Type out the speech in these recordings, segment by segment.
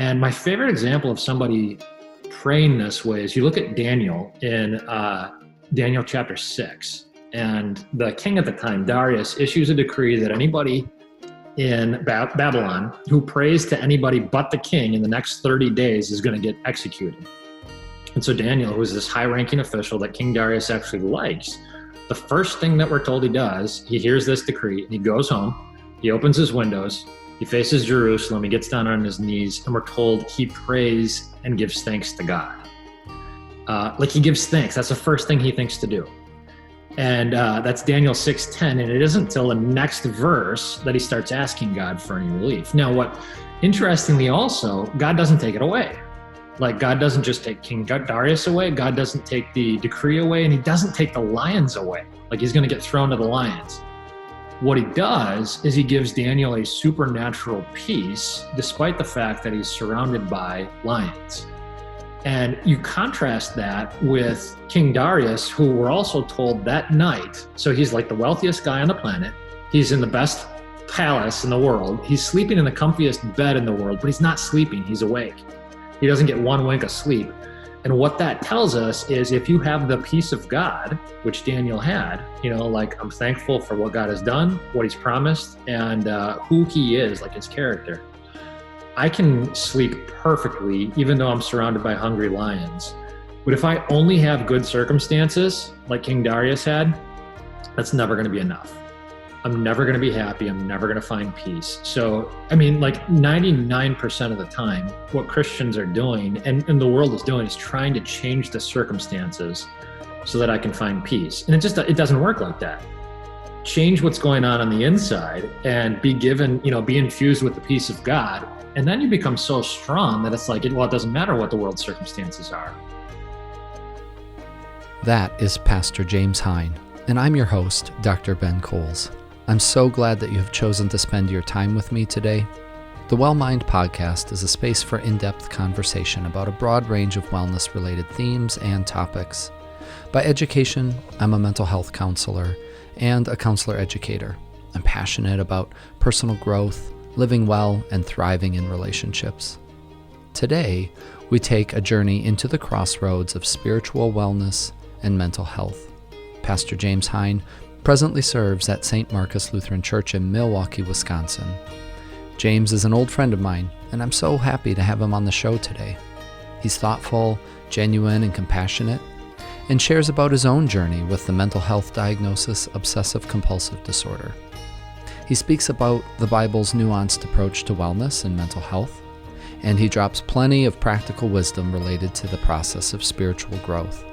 And my favorite example of somebody praying this way is you look at Daniel in Daniel chapter 6. And the king at the time, Darius, issues a decree that anybody in Babylon who prays to anybody but the king in the next 30 days is going to get executed. And so Daniel, who is this high-ranking official that King Darius actually likes, the first thing that we're told he does, he hears this decree and he goes home, he opens his windows, he faces Jerusalem, he gets down on his knees, and we're told he prays and gives thanks to God. He gives thanks. That's the first thing he thinks to do. And that's Daniel 6:10, and it isn't until the next verse that he starts asking God for any relief. Now, what interestingly also, God doesn't take it away. Like, God doesn't just take King Darius away, God doesn't take the decree away, and he doesn't take the lions away. Like, he's going to get thrown to the lions. What he does is he gives Daniel a supernatural peace, despite the fact that he's surrounded by lions. And you contrast that with King Darius, who we're also told that night, so he's like the wealthiest guy on the planet, he's in the best palace in the world, he's sleeping in the comfiest bed in the world, but he's not sleeping, he's awake. He doesn't get one wink of sleep. And what that tells us is if you have the peace of God, which Daniel had, I'm thankful for what God has done, what he's promised, and who he is, like his character. I can sleep perfectly, even though I'm surrounded by hungry lions. But if I only have good circumstances, like King Darius had, that's never going to be enough. I'm never going to be happy. I'm never going to find peace. So, 99% of the time, what Christians are doing and the world is doing is trying to change the circumstances so that I can find peace. And it doesn't work like that. Change what's going on the inside and be given, be infused with the peace of God. And then you become so strong that it's like, it doesn't matter what the world's circumstances are. That is Pastor James Hein, and I'm your host, Dr. Ben Kohls. I'm so glad that you have chosen to spend your time with me today. The Well Mind podcast is a space for in-depth conversation about a broad range of wellness-related themes and topics. By education, I'm a mental health counselor and a counselor educator. I'm passionate about personal growth, living well, and thriving in relationships. Today, we take a journey into the crossroads of spiritual wellness and mental health. Pastor James Hein presently serves at St. Marcus Lutheran Church in Milwaukee, Wisconsin. James is an old friend of mine, and I'm so happy to have him on the show today. He's thoughtful, genuine, and compassionate, and shares about his own journey with the mental health diagnosis obsessive-compulsive disorder. He speaks about the Bible's nuanced approach to wellness and mental health, and he drops plenty of practical wisdom related to the process of spiritual growth.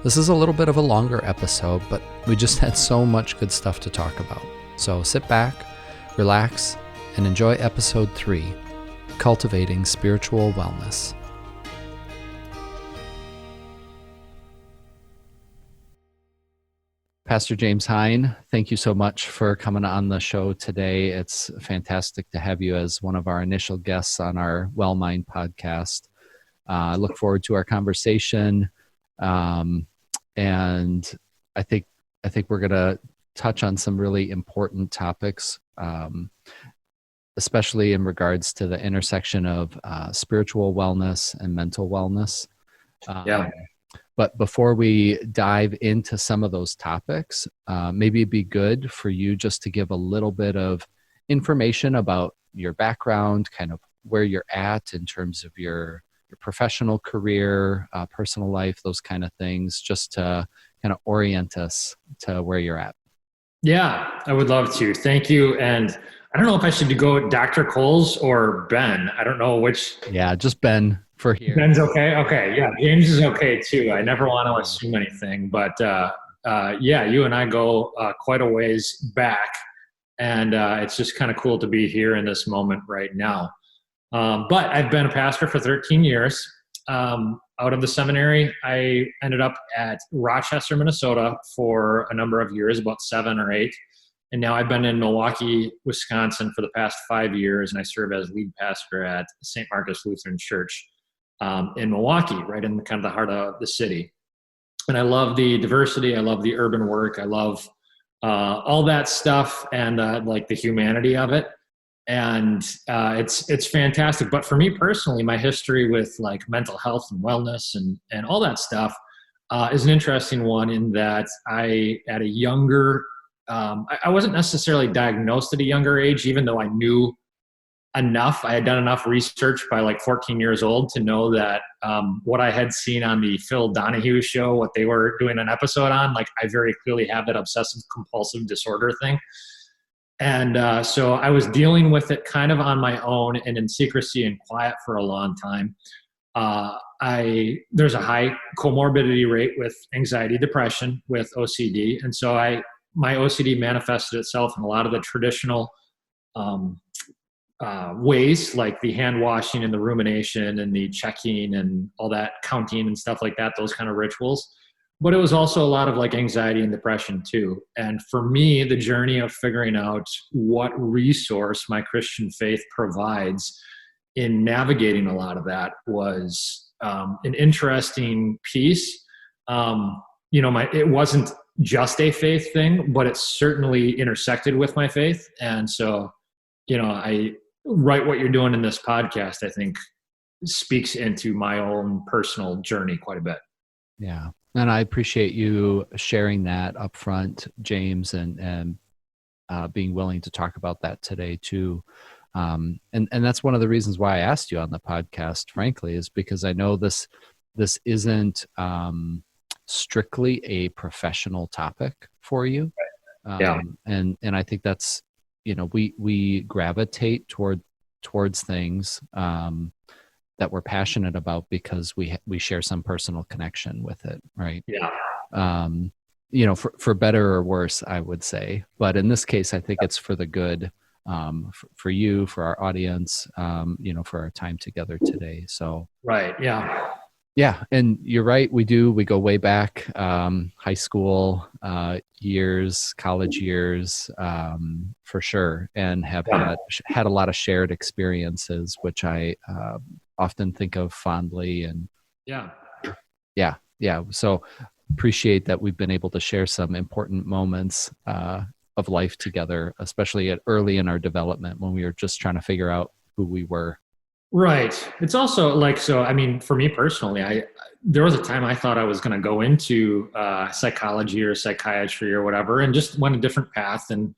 This is a little bit of a longer episode, but we just had so much good stuff to talk about. So sit back, relax, and enjoy episode 3, Cultivating Spiritual Wellness. Pastor James Hein, thank you so much for coming on the show today. It's fantastic to have you as one of our initial guests on our Well Mind podcast. I look forward to our conversation. And I think we're going to touch on some really important topics, especially in regards to the intersection of spiritual wellness and mental wellness. But before we dive into some of those topics, maybe it'd be good for you just to give a little bit of information about your background, kind of where you're at in terms of your professional career, personal life, those kind of things, just to kind of orient us to where you're at. Yeah, I would love to. Thank you. And I don't know if I should go Dr. Kohls or Ben. I don't know which. Yeah, just Ben for here. Ben's okay? Okay. Yeah, James is okay too. I never want to assume anything, but you and I go quite a ways back, and it's just kind of cool to be here in this moment right now. But I've been a pastor for 13 years. Out of the seminary, I ended up at Rochester, Minnesota for a number of years, about 7 or 8. And now I've been in Milwaukee, Wisconsin for the past 5 years, and I serve as lead pastor at St. Marcus Lutheran Church in Milwaukee, right in kind of the heart of the city. And I love the diversity. I love the urban work. I love all that stuff and the humanity of it. And it's fantastic. But for me personally, my history with like mental health and wellness and all that stuff is an interesting one, in that I, at a younger, I wasn't necessarily diagnosed at a younger age, even though I knew enough. I had done enough research by like 14 years old to know that what I had seen on the Phil Donahue show, what they were doing an episode on, like I very clearly have that obsessive compulsive disorder thing. And so I was dealing with it kind of on my own and in secrecy and quiet for a long time. There's a high comorbidity rate with anxiety, depression, with OCD. And so my OCD manifested itself in a lot of the traditional ways, like the hand washing and the rumination and the checking and all that counting and stuff like that, those kind of rituals. But it was also a lot of like anxiety and depression too. And for me, the journey of figuring out what resource my Christian faith provides in navigating a lot of that was an interesting piece. It wasn't just a faith thing, but it certainly intersected with my faith. And so, I write what you're doing in this podcast, I think, speaks into my own personal journey quite a bit. Yeah. And I appreciate you sharing that up front, James, and being willing to talk about that today too. And that's one of the reasons why I asked you on the podcast, frankly, is because I know this isn't strictly a professional topic for you. Yeah. And I think that's, we gravitate towards things that we're passionate about because we share some personal connection with it, right? Yeah. For better or worse, I would say. But in this case, I think it's for the good, for you, for our audience, for our time together today. So right. Yeah. Yeah. And you're right. We go way back, high school years, college years, for sure. And have had a lot of shared experiences, which I often think of fondly. And yeah. So appreciate that we've been able to share some important moments of life together, especially early in our development when we were just trying to figure out who we were. Right. It's also like, so, I mean, for me personally, there was a time I thought I was going to go into psychology or psychiatry or whatever, and just went a different path. And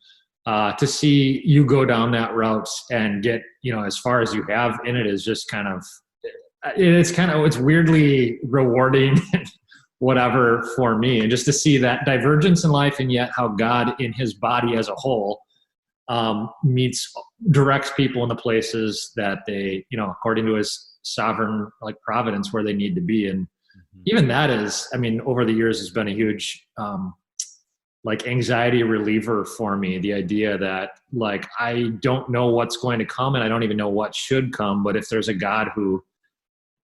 to see you go down that route and get, as far as you have in it is just it's weirdly rewarding, whatever, for me. And just to see that divergence in life, and yet how God in his body as a whole directs people in the places that they, according to his sovereign like providence, where they need to be. And even that is, over the years has been a huge like anxiety reliever for me. The idea that like, I don't know what's going to come and I don't even know what should come, but if there's a God who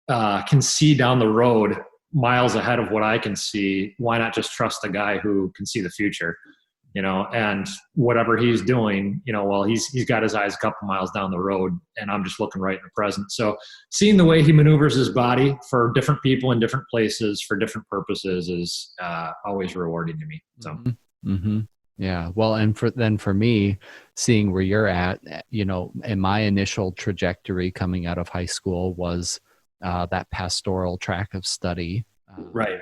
can see down the road miles ahead of what I can see, why not just trust the guy who can see the future? And whatever he's doing, he's got his eyes a couple miles down the road, and I'm just looking right in the present. So seeing the way he maneuvers his body for different people in different places for different purposes is always rewarding to me. So, yeah. Well, and for me, seeing where you're at, in my initial trajectory coming out of high school was that pastoral track of study. Right.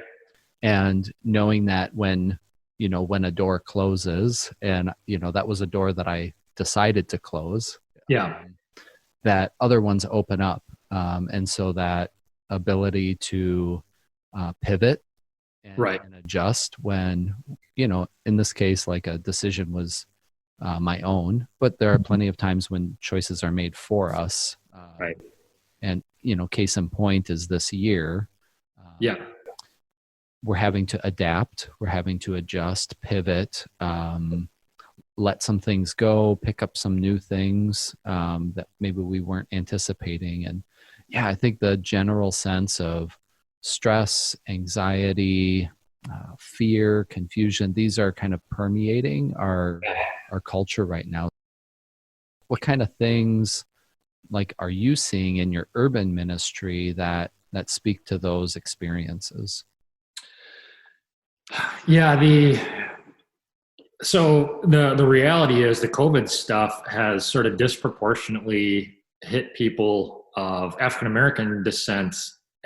And knowing that when a door closes, and, that was a door that I decided to close, that other ones open up. And so that ability to pivot and adjust when, in this case, like a decision was my own, but there are plenty of times when choices are made for us. And, case in point is this year. We're having to adapt, we're having to adjust, pivot, let some things go, pick up some new things that maybe we weren't anticipating. And I think the general sense of stress, anxiety, fear, confusion, these are kind of permeating our culture right now. What kind of things like are you seeing in your urban ministry that speak to those experiences? Yeah, So the reality is the COVID stuff has sort of disproportionately hit people of African American descent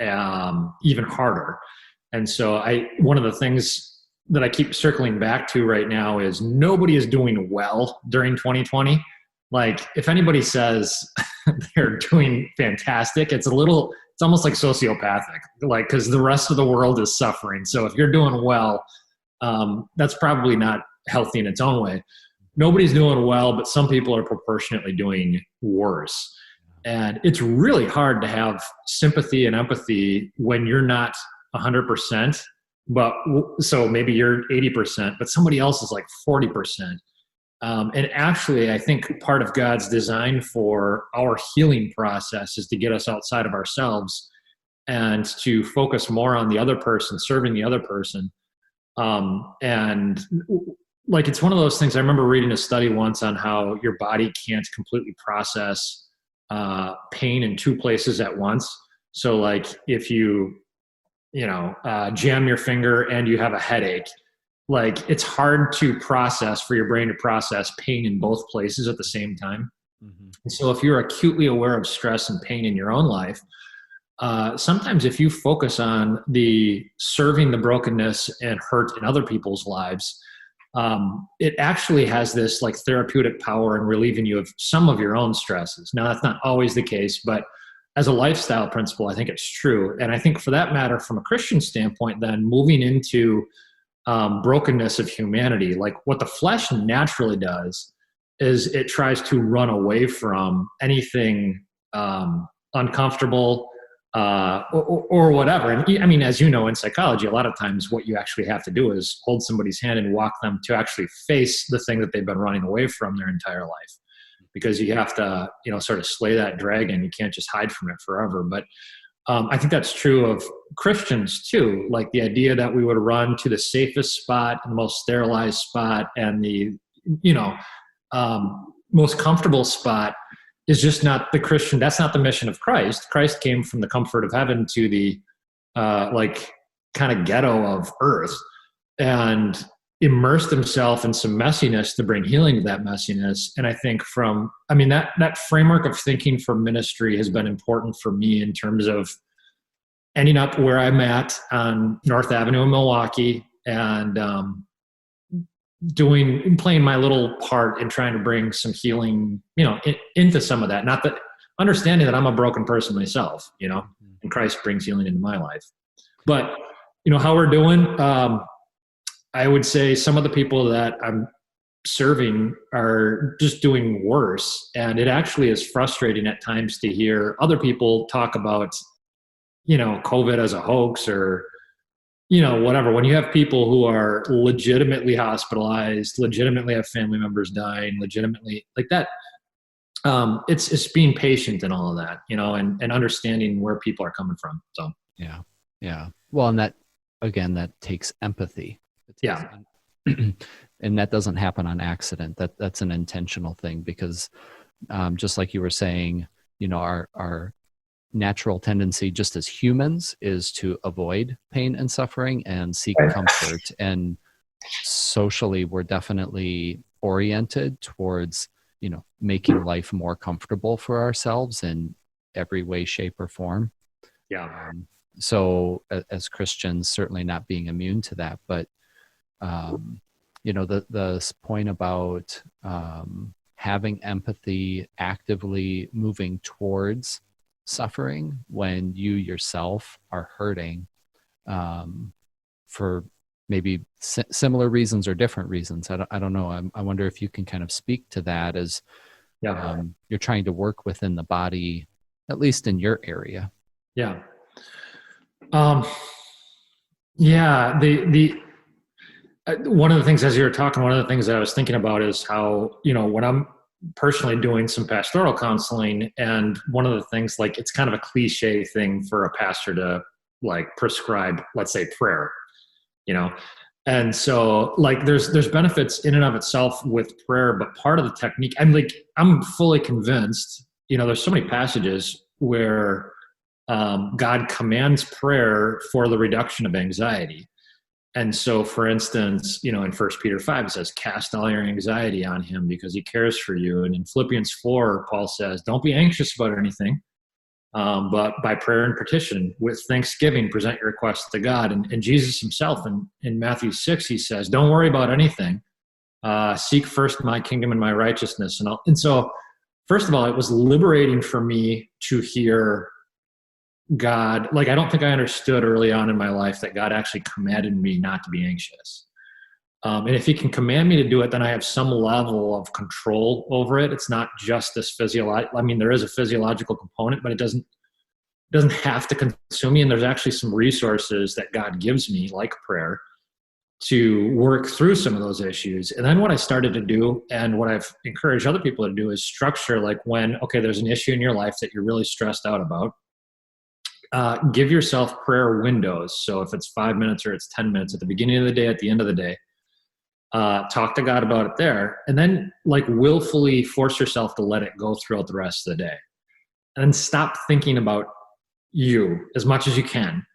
even harder. And so one of the things that I keep circling back to right now is nobody is doing well during 2020. Like if anybody says they're doing fantastic, it's almost like sociopathic, like, because the rest of the world is suffering. So if you're doing well, that's probably not healthy in its own way. Nobody's doing well, but some people are proportionately doing worse. And it's really hard to have sympathy and empathy when you're not 100%, but so maybe you're 80%, but somebody else is like 40%. And actually, I think part of God's design for our healing process is to get us outside of ourselves and to focus more on the other person, serving the other person. And like, it's one of those things. I remember reading a study once on how your body can't completely process pain in two places at once. So like if you jam your finger and you have a headache, like it's hard to process for your brain to process pain in both places at the same time. Mm-hmm. And so if you're acutely aware of stress and pain in your own life, sometimes if you focus on the serving the brokenness and hurt in other people's lives, it actually has this like therapeutic power in relieving you of some of your own stresses. Now, that's not always the case, but as a lifestyle principle, I think it's true. And I think for that matter, from a Christian standpoint, then moving into brokenness of humanity, like what the flesh naturally does is it tries to run away from anything uncomfortable, or whatever. And I mean, as you know, in psychology, a lot of times what you actually have to do is hold somebody's hand and walk them to actually face the thing that they've been running away from their entire life, because you have to, sort of slay that dragon. You can't just hide from it forever. But I think that's true of Christians too. Like the idea that we would run to the safest spot and the most sterilized spot and the, most comfortable spot is just not the Christian. That's not the mission of Christ. Christ came from the comfort of heaven to the kind of ghetto of earth and immersed himself in some messiness to bring healing to that messiness. And I think that framework of thinking for ministry has been important for me in terms of ending up where I'm at on North Avenue in Milwaukee and playing my little part in trying to bring some healing, into some of that. Not that understanding that I'm a broken person myself, and Christ brings healing into my life. But, how we're doing, I would say some of the people that I'm serving are just doing worse. And it actually is frustrating at times to hear other people talk about, COVID as a hoax or, whatever. When you have people who are legitimately hospitalized, legitimately have family members dying, legitimately like that, it's being patient and all of that, and understanding where people are coming from. So yeah. Well, and that again, that takes empathy. Yeah, and that doesn't happen on accident. That's an intentional thing because, just like you were saying, our natural tendency just as humans is to avoid pain and suffering and seek comfort. And socially, we're definitely oriented towards, making life more comfortable for ourselves in every way, shape, or form. Yeah. So as Christians, certainly not being immune to that, but, the point about having empathy, actively moving towards suffering when you yourself are hurting for maybe similar reasons or different reasons. I don't know. I wonder if you can kind of speak to that as you're trying to work within the body, at least in your area. Yeah. One of the things, as you were talking, one of the things that I was thinking about is how, when I'm personally doing some pastoral counseling, and one of the things, like, it's kind of a cliche thing for a pastor to like prescribe, let's say, prayer, and so like there's benefits in and of itself with prayer, but part of the technique, I'm fully convinced, there's so many passages where God commands prayer for the reduction of anxiety. And so, for instance, in 1 Peter 5, it says, cast all your anxiety on him because he cares for you. And in Philippians 4, Paul says, don't be anxious about anything, but by prayer and petition, with thanksgiving, present your requests to God. And Jesus himself in Matthew 6, he says, don't worry about anything. Seek first my kingdom and my righteousness. And so, first of all, it was liberating for me to hear God. Like, I don't think I understood early on in my life that God actually commanded me not to be anxious. And if he can command me to do it, then I have some level of control over it. It's not just this physiological. I mean, there is a physiological component, but it doesn't have to consume me. And there's actually some resources that God gives me, like prayer, to work through some of those issues. And then what I started to do, and what I've encouraged other people to do, is structure, like, when, okay, there's an issue in your life that you're really stressed out about, give yourself prayer windows. So if it's 5 minutes or it's 10 minutes at the beginning of the day, at the end of the day, talk to God about it there, and then, like, willfully force yourself to let it go throughout the rest of the day, and stop thinking about you as much as you can,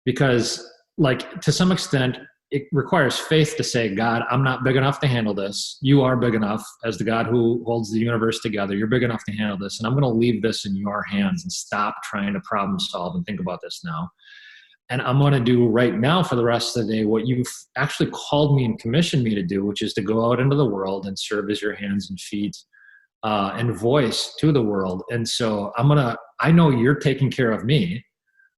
because, like, to some extent, it requires faith to say, God, I'm not big enough to handle this. You are big enough, as the God who holds the universe together. You're big enough to handle this, and I'm going to leave this in your hands and stop trying to problem solve and think about this now. And I'm going to do right now for the rest of the day what you've actually called me and commissioned me to do, which is to go out into the world and serve as your hands and feet and voice to the world. And so I know you're taking care of me.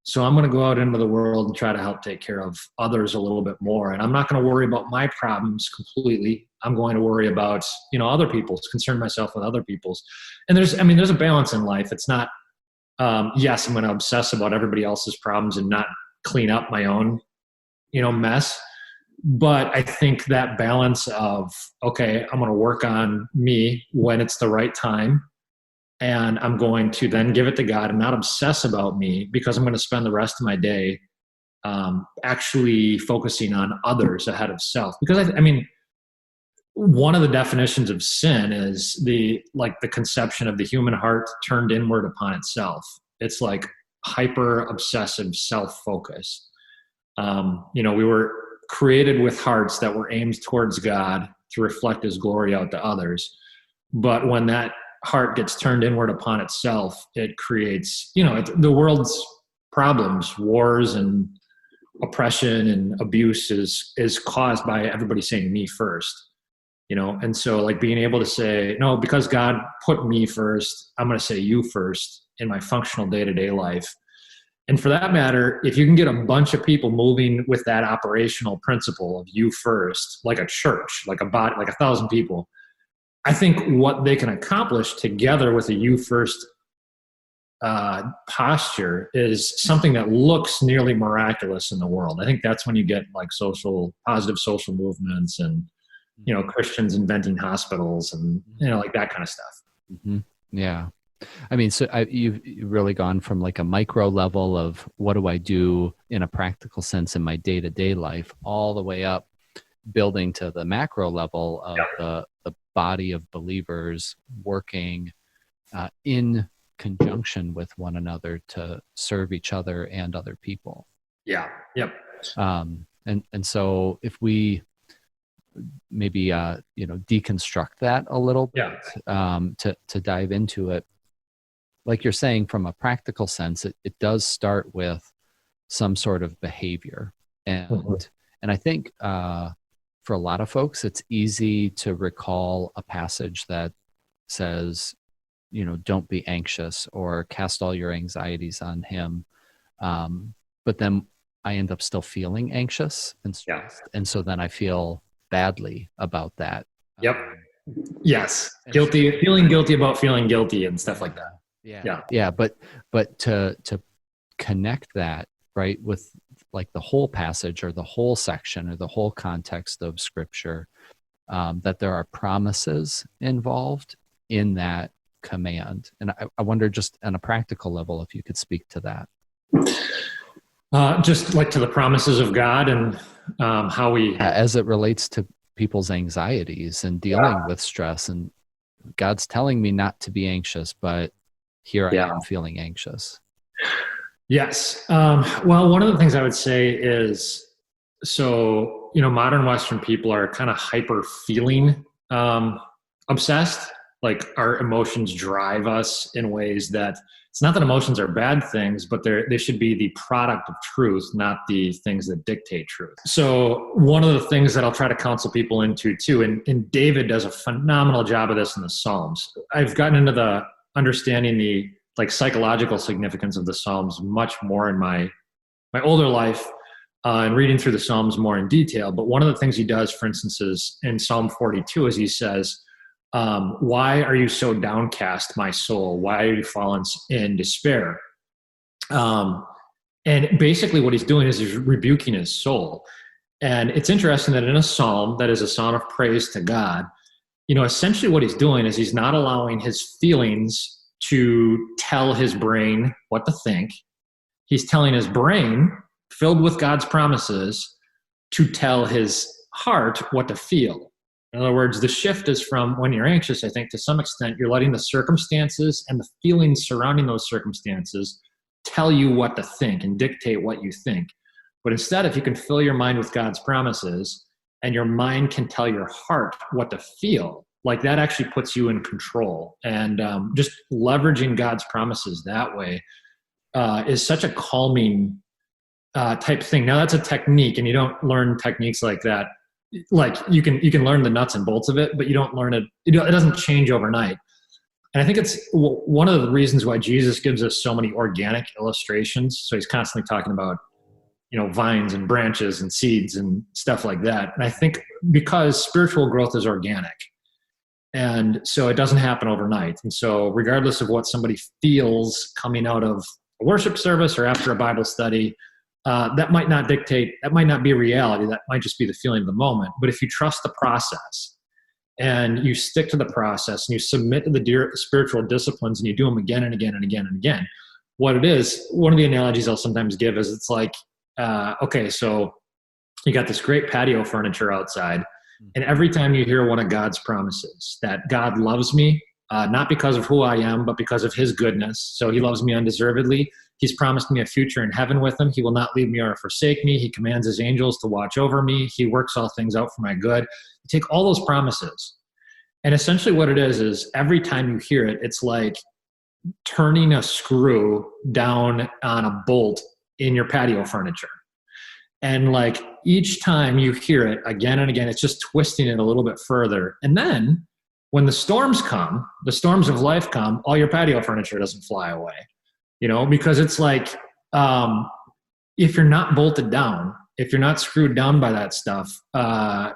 So I'm going to go out into the world and try to help take care of others a little bit more. And I'm not going to worry about my problems completely. I'm going to worry about, other people's, concern myself with other people's. And there's a balance in life. It's not, yes, I'm going to obsess about everybody else's problems and not clean up my own, mess. But I think that balance of, okay, I'm going to work on me when it's the right time, and I'm going to then give it to God and not obsess about me, because I'm going to spend the rest of my day actually focusing on others ahead of self. Because one of the definitions of sin is the conception of the human heart turned inward upon itself. It's like hyper obsessive self-focus. We were created with hearts that were aimed towards God to reflect his glory out to others. But when that heart gets turned inward upon itself, it creates, the world's problems, wars and oppression and abuse is caused by everybody saying me first, and so, like, being able to say, no, because God put me first, I'm going to say you first in my functional day-to-day life. And for that matter, if you can get a bunch of people moving with that operational principle of you first, like a church, like a body, like 1,000 people, I think what they can accomplish together with a you first posture is something that looks nearly miraculous in the world. I think that's when you get, like, positive social movements and, Christians inventing hospitals and, like that kind of stuff. Mm-hmm. Yeah. So you've really gone from, like, a micro level of what do I do in a practical sense in my day-to-day life, all the way up, building to the macro level of the body of believers working in conjunction with one another to serve each other and other people. Yeah. Yep. And so if we maybe deconstruct that a little bit, to dive into it, like you're saying, from a practical sense, it does start with some sort of behavior. And I think for a lot of folks, it's easy to recall a passage that says, don't be anxious, or cast all your anxieties on him. But then I end up still feeling anxious and stressed. Yeah. And so then I feel badly about that. Yep. Yes. Guilty, feeling guilty about feeling guilty and stuff like that. Yeah. But to connect that, right, with, like, the whole passage or the whole section or the whole context of Scripture, that there are promises involved in that command. And I wonder, just on a practical level, if you could speak to that. Just like to the promises of God and how we... As it relates to people's anxieties and dealing with stress. And God's telling me not to be anxious, but here I am feeling anxious. Yes. Well, one of the things I would say is So, modern Western people are kind of hyper feeling obsessed. Like our emotions drive us in ways that it's not that emotions are bad things, but they should be the product of truth, not the things that dictate truth. So one of the things that I'll try to counsel people into too, and David does a phenomenal job of this in the Psalms. I've gotten into the understanding the psychological significance of the Psalms much more in my older life, and reading through the Psalms more in detail. But one of the things he does, for instance, is in Psalm 42, is he says, why are you so downcast, my soul? Why are you fallen in despair? And basically what he's doing is he's rebuking his soul. And it's interesting that in a psalm that is a song of praise to God, essentially what he's doing is he's not allowing his feelings to tell his brain what to think. He's telling his brain, filled with God's promises, to tell his heart what to feel. In other words, the shift is from when you're anxious, I think, to some extent, you're letting the circumstances and the feelings surrounding those circumstances tell you what to think and dictate what you think. But instead, if you can fill your mind with God's promises and your mind can tell your heart what to feel, that actually puts you in control. And just leveraging God's promises that way is such a calming type thing. Now that's a technique, and you don't learn techniques like that. You can learn the nuts and bolts of it, but you don't learn it. It doesn't change overnight. And I think it's one of the reasons why Jesus gives us so many organic illustrations. So he's constantly talking about, vines and branches and seeds and stuff like that. And I think because spiritual growth is organic, and so it doesn't happen overnight. And so regardless of what somebody feels coming out of a worship service or after a Bible study, that might not be reality. That might just be the feeling of the moment. But if you trust the process and you stick to the process and you submit to the spiritual disciplines and you do them again and again and again and again, what it is, one of the analogies I'll sometimes give is it's like, okay, so you got this great patio furniture outside, and every time you hear one of God's promises, that God loves me, not because of who I am, but because of his goodness. So he loves me undeservedly. He's promised me a future in heaven with him. He will not leave me or forsake me. He commands his angels to watch over me. He works all things out for my good. You take all those promises, and essentially what it is every time you hear it, it's like turning a screw down on a bolt in your patio furniture. And each time you hear it again and again, it's just twisting it a little bit further. And then when the storms come, the storms of life come, all your patio furniture doesn't fly away. Because it's if you're not bolted down, if you're not screwed down by that stuff,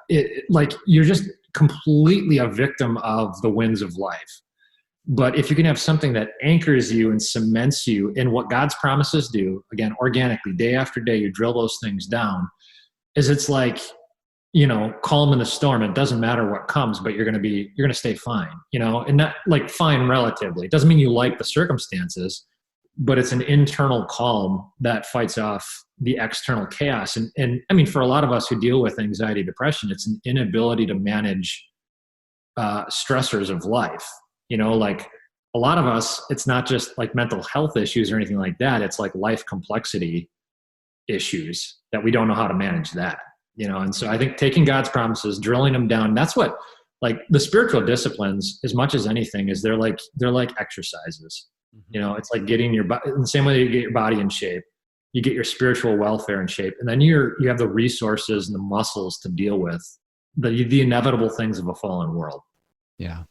you're just completely a victim of the winds of life. But if you can have something that anchors you and cements you in what God's promises do, again, organically, day after day, you drill those things down, it's calm in the storm. It doesn't matter what comes, but you're going to stay fine, and not fine relatively. It doesn't mean you like the circumstances, but it's an internal calm that fights off the external chaos. And I mean, for a lot of us who deal with anxiety, depression, it's an inability to manage stressors of life. A lot of us, it's not just mental health issues or anything like that. It's life complexity issues that we don't know how to manage that, And so I think taking God's promises, drilling them down, that's what the spiritual disciplines, as much as anything, is they're like exercises. It's like getting your body in the same way you get your body in shape, you get your spiritual welfare in shape, and then you have the resources and the muscles to deal with the inevitable things of a fallen world. Yeah.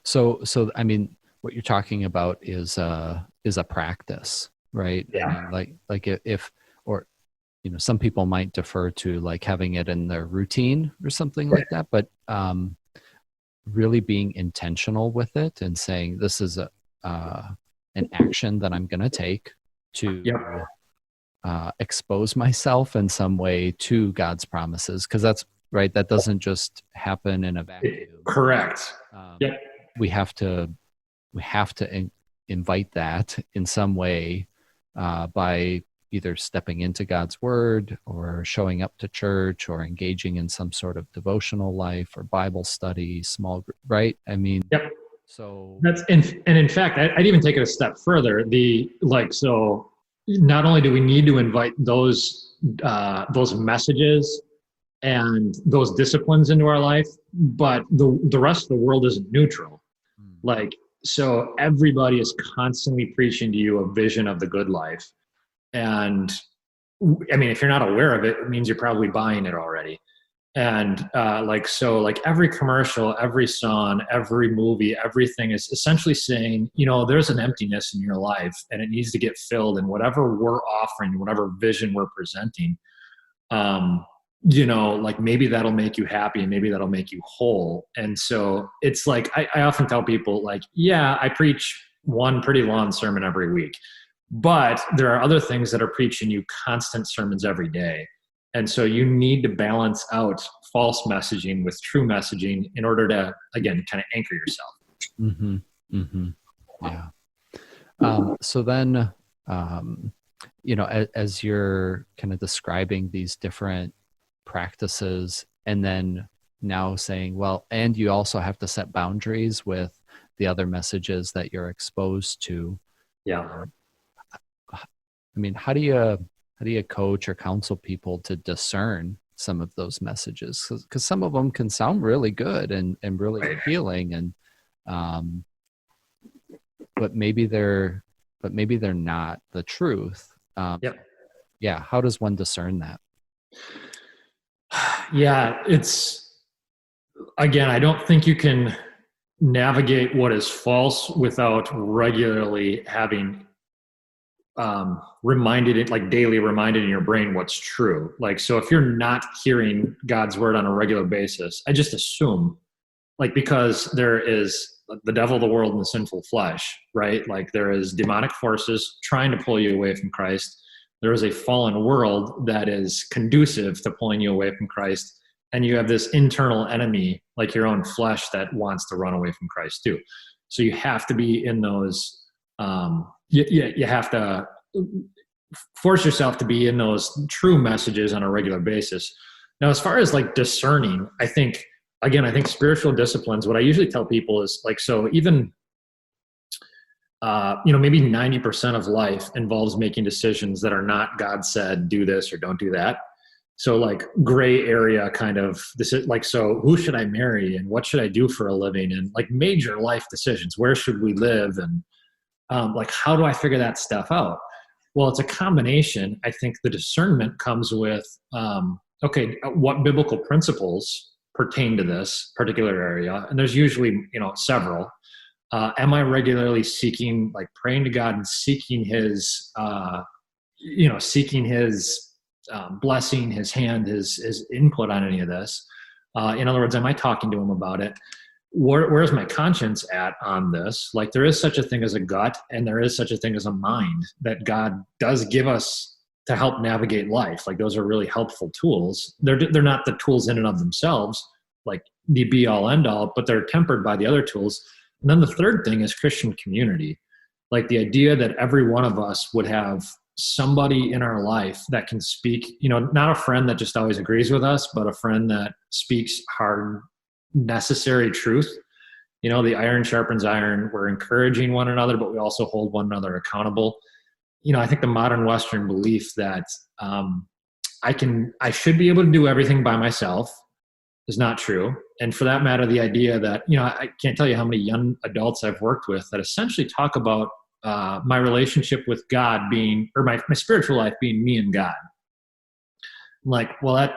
So I mean, what you're talking about is a practice, right? Yeah. I mean, if some people might defer to having it in their routine or something like that, but really being intentional with it and saying this is an action that I'm going to take to expose myself in some way to God's promises, because that's right. That doesn't just happen in a vacuum. Correct. We have to invite that in some way by either stepping into God's word or showing up to church or engaging in some sort of devotional life or Bible study, small group, right? I mean, so that's, and in fact, I'd even take it a step further. So not only do we need to invite those messages and those disciplines into our life, but the rest of the world isn't neutral. Like, so everybody is constantly preaching to you a vision of the good life. And I mean, if you're not aware of it, it means you're probably buying it already. And like every commercial, every song, every movie, everything is essentially saying, there's an emptiness in your life and it needs to get filled. And whatever we're offering, whatever vision we're presenting, like maybe that'll make you happy and maybe that'll make you whole. And so it's like, I often tell people, like, yeah, I preach one pretty long sermon every week, but there are other things that are preaching you constant sermons every day. And so you need to balance out false messaging with true messaging in order to, again, kind of anchor yourself. Mm-hmm. Mm-hmm. Yeah. So then, as you're kind of describing these different practices and then now saying, well, and you also have to set boundaries with the other messages that you're exposed to. Yeah. I mean, how do you coach or counsel people to discern some of those messages? Because some of them can sound really good and really appealing, and but maybe they're not the truth. Yep. Yeah. How does one discern that? Yeah, again, I don't think you can navigate what is false without regularly having daily reminded in your brain what's true. Like, so if you're not hearing God's word on a regular basis, I just assume, like, because there is the devil, the world, and the sinful flesh, right? Like, there is demonic forces trying to pull you away from Christ. There is a fallen world that is conducive to pulling you away from Christ. And you have this internal enemy, like your own flesh, that wants to run away from Christ too. So you have to be in those, you have to force yourself to be in those true messages on a regular basis. Now, as far as like discerning, I think spiritual disciplines, what I usually tell people is like, so even, maybe 90% of life involves making decisions that are not God said, do this or don't do that. So like gray area kind of this is like, so who should I marry and what should I do for a living? And like major life decisions, where should we live? And like, how do I figure that stuff out? Well, it's a combination. I think the discernment comes with, what biblical principles pertain to this particular area? And there's usually, several. Am I regularly seeking, like praying to God and seeking his blessing, his hand, his input on any of this? In other words, am I talking to him about it? Where's my conscience at on this? Like, there is such a thing as a gut, and there is such a thing as a mind that God does give us to help navigate life. Like, those are really helpful tools. They're not the tools in and of themselves, like the be all end all, but they're tempered by the other tools. And then the third thing is Christian community. Like the idea that every one of us would have somebody in our life that can speak, not a friend that just always agrees with us, but a friend that speaks hard, necessary truth. The iron sharpens iron. We're encouraging one another, but we also hold one another accountable. I think the modern Western belief that I should be able to do everything by myself is not true. And for that matter, the idea that, I can't tell you how many young adults I've worked with that essentially talk about my relationship with God being, or my spiritual life being me and God. I'm like, well,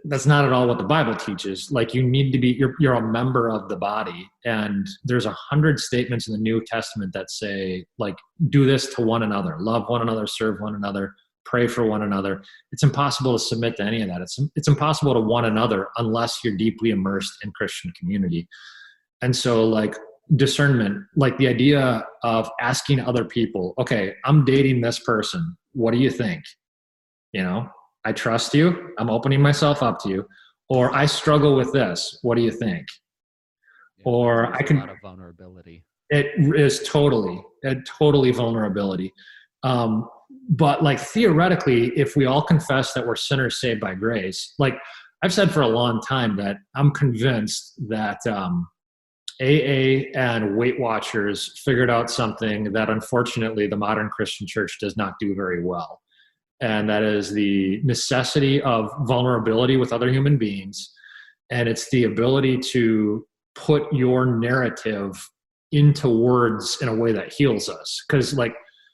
that's not at all what the Bible teaches. Like, you need to be, you're a member of the body. And there's 100 statements in the New Testament that say, like, do this to one another, love one another, serve one another, pray for one another. It's impossible to submit to any of that. It's impossible to one another unless you're deeply immersed in Christian community. And so, like, discernment, like the idea of asking other people, okay, I'm dating this person. What do you think? I trust you. I'm opening myself up to you. Or I struggle with this. What do you think? Yeah, or I can. A lot of vulnerability. It is totally vulnerability. But like theoretically, if we all confess that we're sinners saved by grace, like I've said for a long time that I'm convinced that AA and Weight Watchers figured out something that unfortunately the modern Christian church does not do very well. And that is the necessity of vulnerability with other human beings. And it's the ability to put your narrative into words in a way that heals us. Because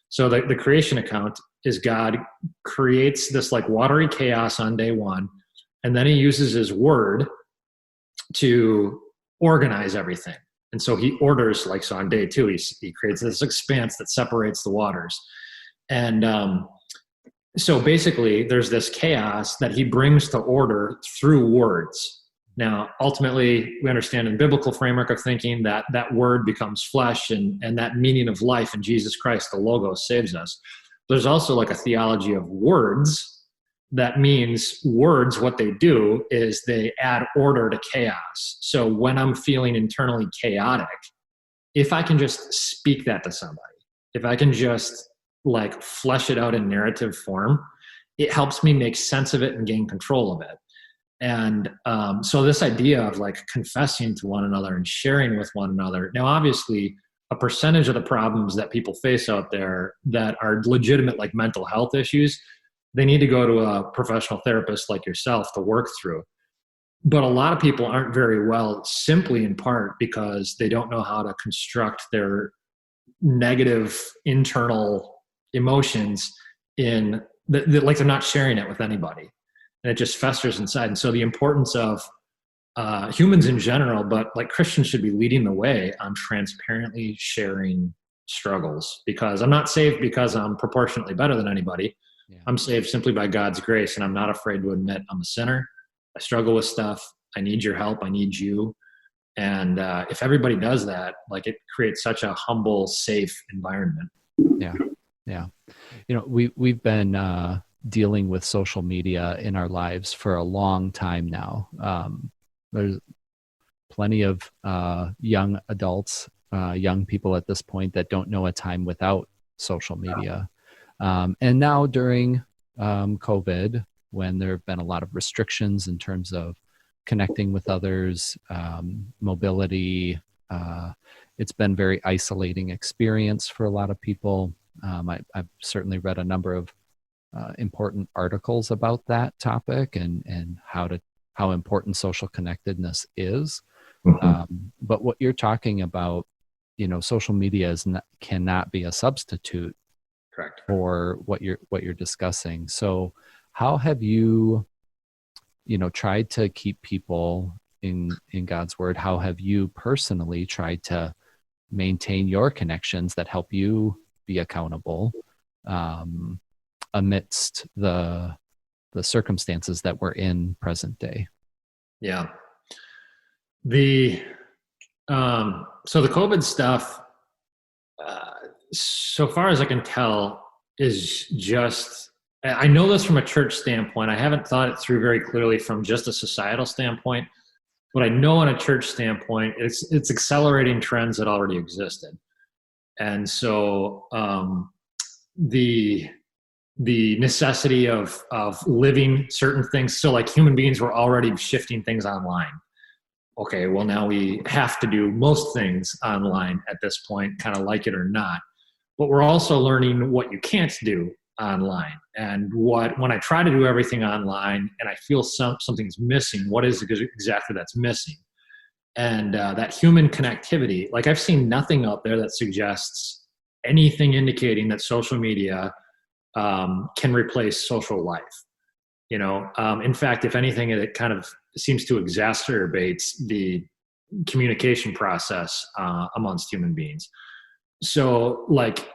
so the creation account is God creates this like watery chaos on day one, and then he uses his word to organize everything. And so he orders, like, so on day two, he creates this expanse that separates the waters. And so basically there's this chaos that he brings to order through words. Now, ultimately, we understand in the biblical framework of thinking that that word becomes flesh, and that meaning of life in Jesus Christ, the Logos, saves us. There's also like a theology of words. That means words, what they do is they add order to chaos. So when I'm feeling internally chaotic, if I can just speak that to somebody, if I can just like flesh it out in narrative form, it helps me make sense of it and gain control of it. And so this idea of like confessing to one another and sharing with one another. Now, obviously, a percentage of the problems that people face out there that are legitimate, like mental health issues, they need to go to a professional therapist like yourself to work through. But a lot of people aren't very well, simply in part because they don't know how to construct their negative internal emotions like they're not sharing it with anybody. And it just festers inside. And so the importance of humans in general, but like Christians should be leading the way on transparently sharing struggles, because I'm not saved because I'm proportionately better than anybody. Yeah. I'm saved simply by God's grace, and I'm not afraid to admit I'm a sinner. I struggle with stuff. I need your help. I need you. And if everybody does that, like, it creates such a humble, safe environment. Yeah. Yeah. You know, we've been dealing with social media in our lives for a long time now. There's plenty of young adults, young people at this point that don't know a time without social media. And now during COVID, when there have been a lot of restrictions in terms of connecting with others, mobility, it's been a very isolating experience for a lot of people. I've certainly read a number of important articles about that topic and how important social connectedness is. Mm-hmm. But what you're talking about, you know, social media cannot be a substitute. Correct. For what you're discussing. So how have you tried to keep people in God's word? How have you personally tried to maintain your connections that help you be accountable amidst the circumstances that we're in present day? Yeah. So the COVID stuff, so far as I can tell, is just, I know this from a church standpoint. I haven't thought it through very clearly from just a societal standpoint, but I know on a church standpoint, it's accelerating trends that already existed. And so the necessity of living certain things. So like human beings were already shifting things online. Okay, well, now we have to do most things online at this point, kind of like it or not. But we're also learning what you can't do online, and when I try to do everything online and I feel something's missing, what is it exactly that's missing? And that human connectivity, like, I've seen nothing out there that suggests anything indicating that social media can replace social life. You know, in fact, if anything, it kind of seems to exacerbate the communication process amongst human beings. So, like,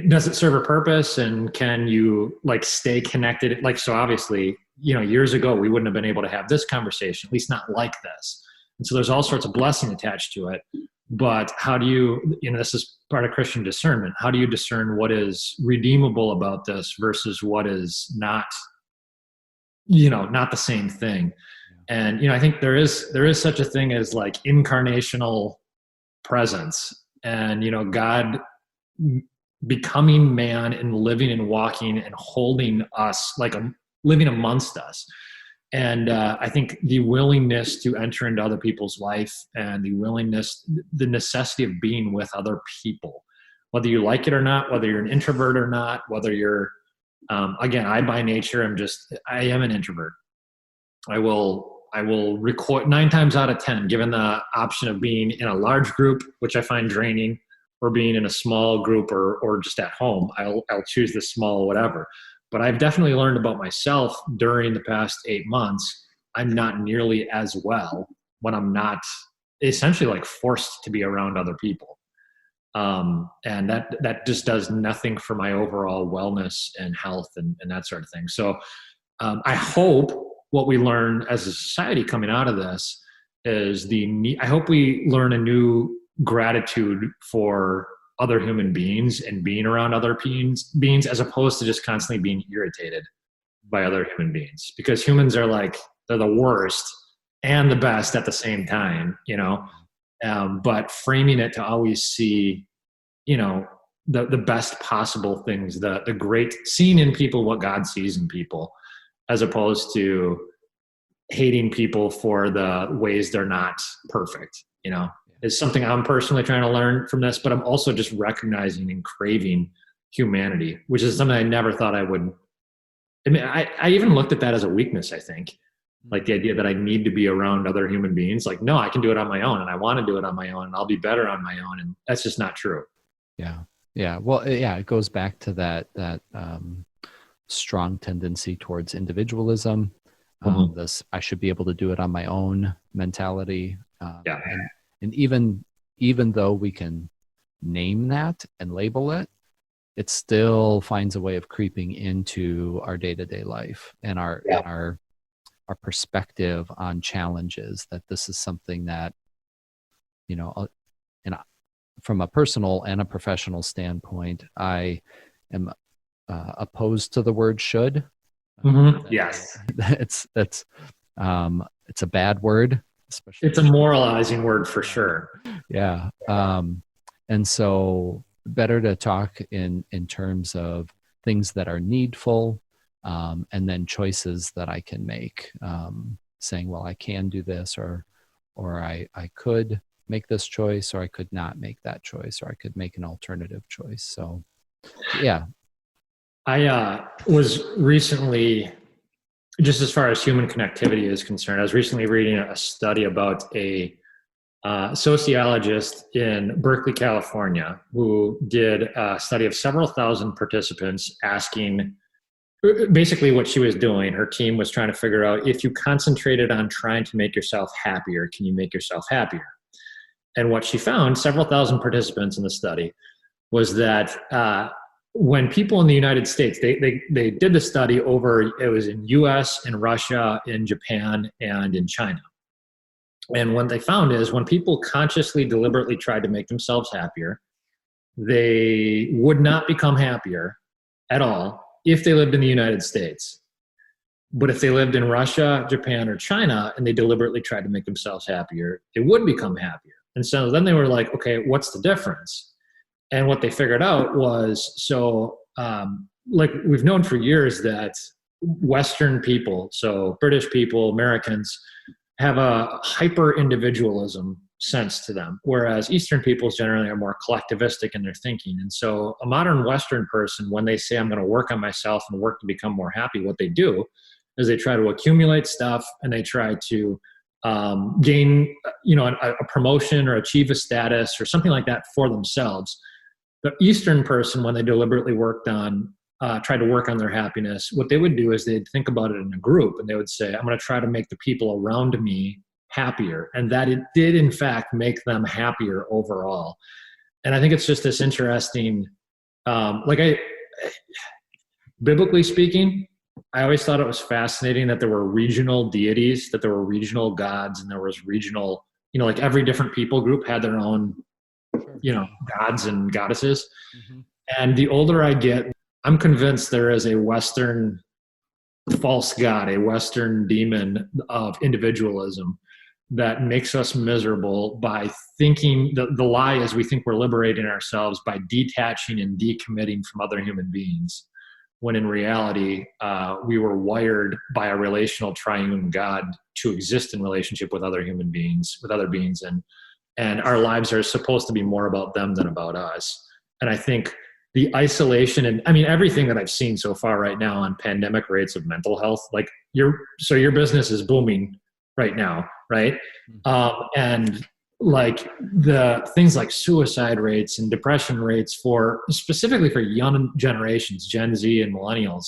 does it serve a purpose, and can you like stay connected? Like, so obviously, you know, years ago we wouldn't have been able to have this conversation, at least not like this. And so there's all sorts of blessing attached to it. But how do you know, this is part of Christian discernment. How do you discern what is redeemable about this versus what is not, you know, not the same thing? And, you know, I think there is such a thing as like incarnational presence, and, you know, God becoming man and living and walking and holding us, like living amongst us. And I think the willingness to enter into other people's life and the necessity of being with other people, whether you like it or not, whether you're an introvert or not, whether you're, again, I by nature I am an introvert. I will record 9 times out of 10, given the option of being in a large group, which I find draining, or being in a small group or just at home, I'll choose the small whatever. But I've definitely learned about myself during the past 8 months. I'm not nearly as well when I'm not essentially like forced to be around other people. And that just does nothing for my overall wellness and health and that sort of thing. So I hope what we learn as a society coming out of this is I hope we learn a new gratitude for other human beings and being around other beings as opposed to just constantly being irritated by other human beings, because humans are they're the worst and the best at the same time, but framing it to always see, the best possible things, the great, seeing in people what God sees in people, as opposed to hating people for the ways they're not perfect, is something I'm personally trying to learn from this, but I'm also just recognizing and craving humanity, which is something I never thought I would. I mean, I even looked at that as a weakness, I think, like the idea that I need to be around other human beings. Like, no, I can do it on my own, and I want to do it on my own, and I'll be better on my own. And that's just not true. Yeah. Yeah. Well, yeah, it goes back to that strong tendency towards individualism. This, I should be able to do it on my own mentality. And even though we can name that and label it, it still finds a way of creeping into our day-to-day life and our perspective on challenges, that this is something that, and from a personal and a professional standpoint, I am opposed to the word should. Yes. It's a bad word. Especially, it's a moralizing word for sure. Yeah. And so better to talk in terms of things that are needful, and then choices that I can make, saying, well, I can do this, or I could make this choice, or I could not make that choice, or I could make an alternative choice. So, yeah. I was recently, just as far as human connectivity is concerned, I was recently reading a study about a sociologist in Berkeley, California, who did a study of several thousand participants, asking basically what she was doing. Her team was trying to figure out, if you concentrated on trying to make yourself happier, can you make yourself happier? And what she found, several thousand participants in the study, was that when people in the United States, they did the study it was in US, in Russia, in Japan, and in China. And what they found is when people consciously, deliberately tried to make themselves happier, they would not become happier at all if they lived in the United States. But if they lived in Russia, Japan, or China, and they deliberately tried to make themselves happier, they would become happier. And so then they were like, okay, what's the difference? And what they figured out was, like we've known for years that Western people, so British people, Americans, have a hyper-individualism sense to them, whereas Eastern peoples generally are more collectivistic in their thinking. And so a modern Western person, when they say, I'm going to work on myself and work to become more happy, what they do is they try to accumulate stuff, and they try to gain, a promotion or achieve a status or something like that for themselves. The Eastern person, when they deliberately tried to work on their happiness, what they would do is they'd think about it in a group, and they would say, I'm going to try to make the people around me happier. And that it did, in fact, make them happier overall. And I think it's just this interesting, biblically speaking, I always thought it was fascinating that there were regional deities, that there were regional gods, and there was regional, like every different people group had their own, gods and goddesses. Mm-hmm. And the older I get, I'm convinced there is a Western false god, a Western demon of individualism that makes us miserable by thinking, the lie is we think we're liberating ourselves by detaching and decommitting from other human beings. when in reality, we were wired by a relational triune God to exist in relationship with other human beings, with other beings. And our lives are supposed to be more about them than about us. And I think the isolation and everything that I've seen so far right now on pandemic rates of mental health, like your business is booming right now, right? And like the things like suicide rates and depression rates specifically for young generations, Gen Z and millennials,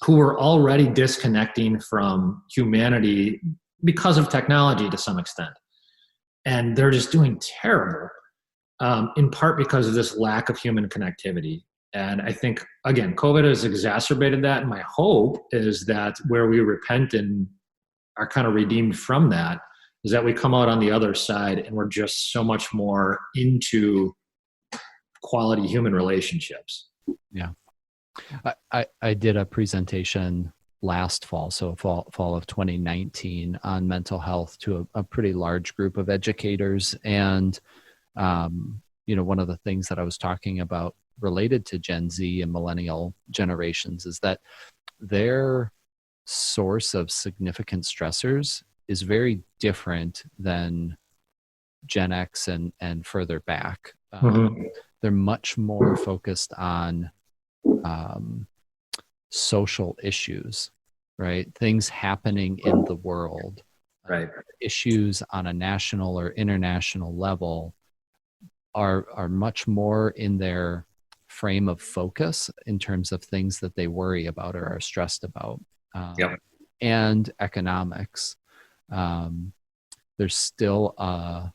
who are already disconnecting from humanity because of technology to some extent. And they're just doing terrible, in part because of this lack of human connectivity. And I think, again, COVID has exacerbated that. And my hope is that where we repent and are kind of redeemed from that is that we come out on the other side and we're just so much more into quality human relationships. Yeah. I did a presentation last fall, so fall of 2019, on mental health to a pretty large group of educators. And, one of the things that I was talking about related to Gen Z and millennial generations is that their source of significant stressors is very different than Gen X and further back. They're much more focused on social issues, right? Things happening in the world, right? Issues on a national or international level are much more in their frame of focus in terms of things that they worry about or are stressed about. And economics. There's still a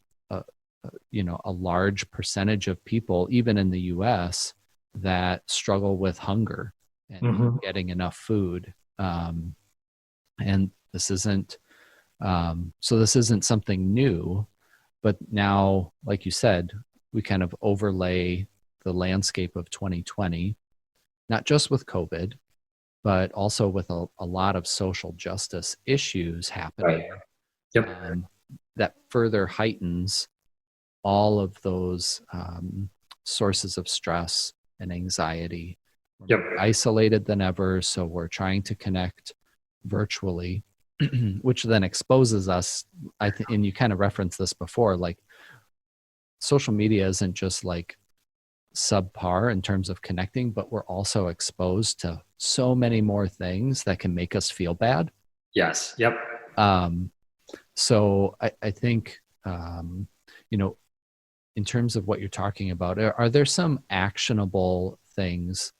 large percentage of people, even in the US, that struggle with hunger and getting enough food. And this isn't something new, but now, like you said, we kind of overlay the landscape of 2020, not just with COVID, but also with a lot of social justice issues happening. Right. That further heightens all of those sources of stress and anxiety. We're more isolated than ever, so we're trying to connect virtually, which then exposes us, and you kind of referenced this before, like social media isn't just like subpar in terms of connecting, but we're also exposed to so many more things that can make us feel bad. Yes. Yep. So I think, in terms of what you're talking about, are there some actionable things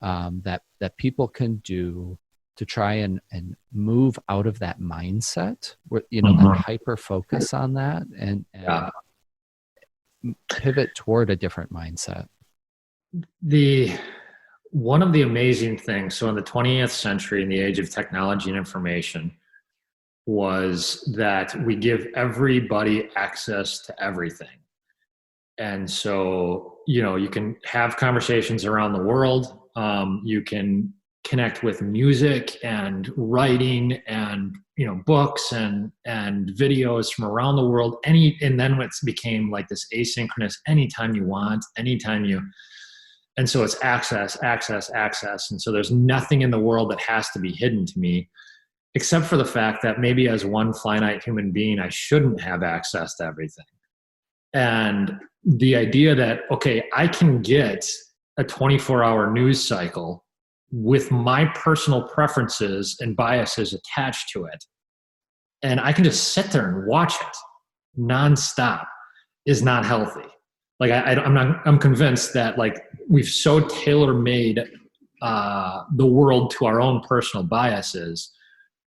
that people can do to try and move out of that mindset, where, that hyper focus on that and pivot toward a different mindset? One of the amazing things, so in the 20th century, in the age of technology and information, was that we give everybody access to everything. And so, you can have conversations around the world. You can connect with music and writing and, books and videos from around the world. And then it became like this asynchronous, anytime you want, and so it's access. And so there's nothing in the world that has to be hidden to me, except for the fact that maybe as one finite human being, I shouldn't have access to everything. And the idea that, okay, I can get a 24-hour news cycle with my personal preferences and biases attached to it, and I can just sit there and watch it nonstop, is not healthy. Like I'm convinced that like we've so tailor-made the world to our own personal biases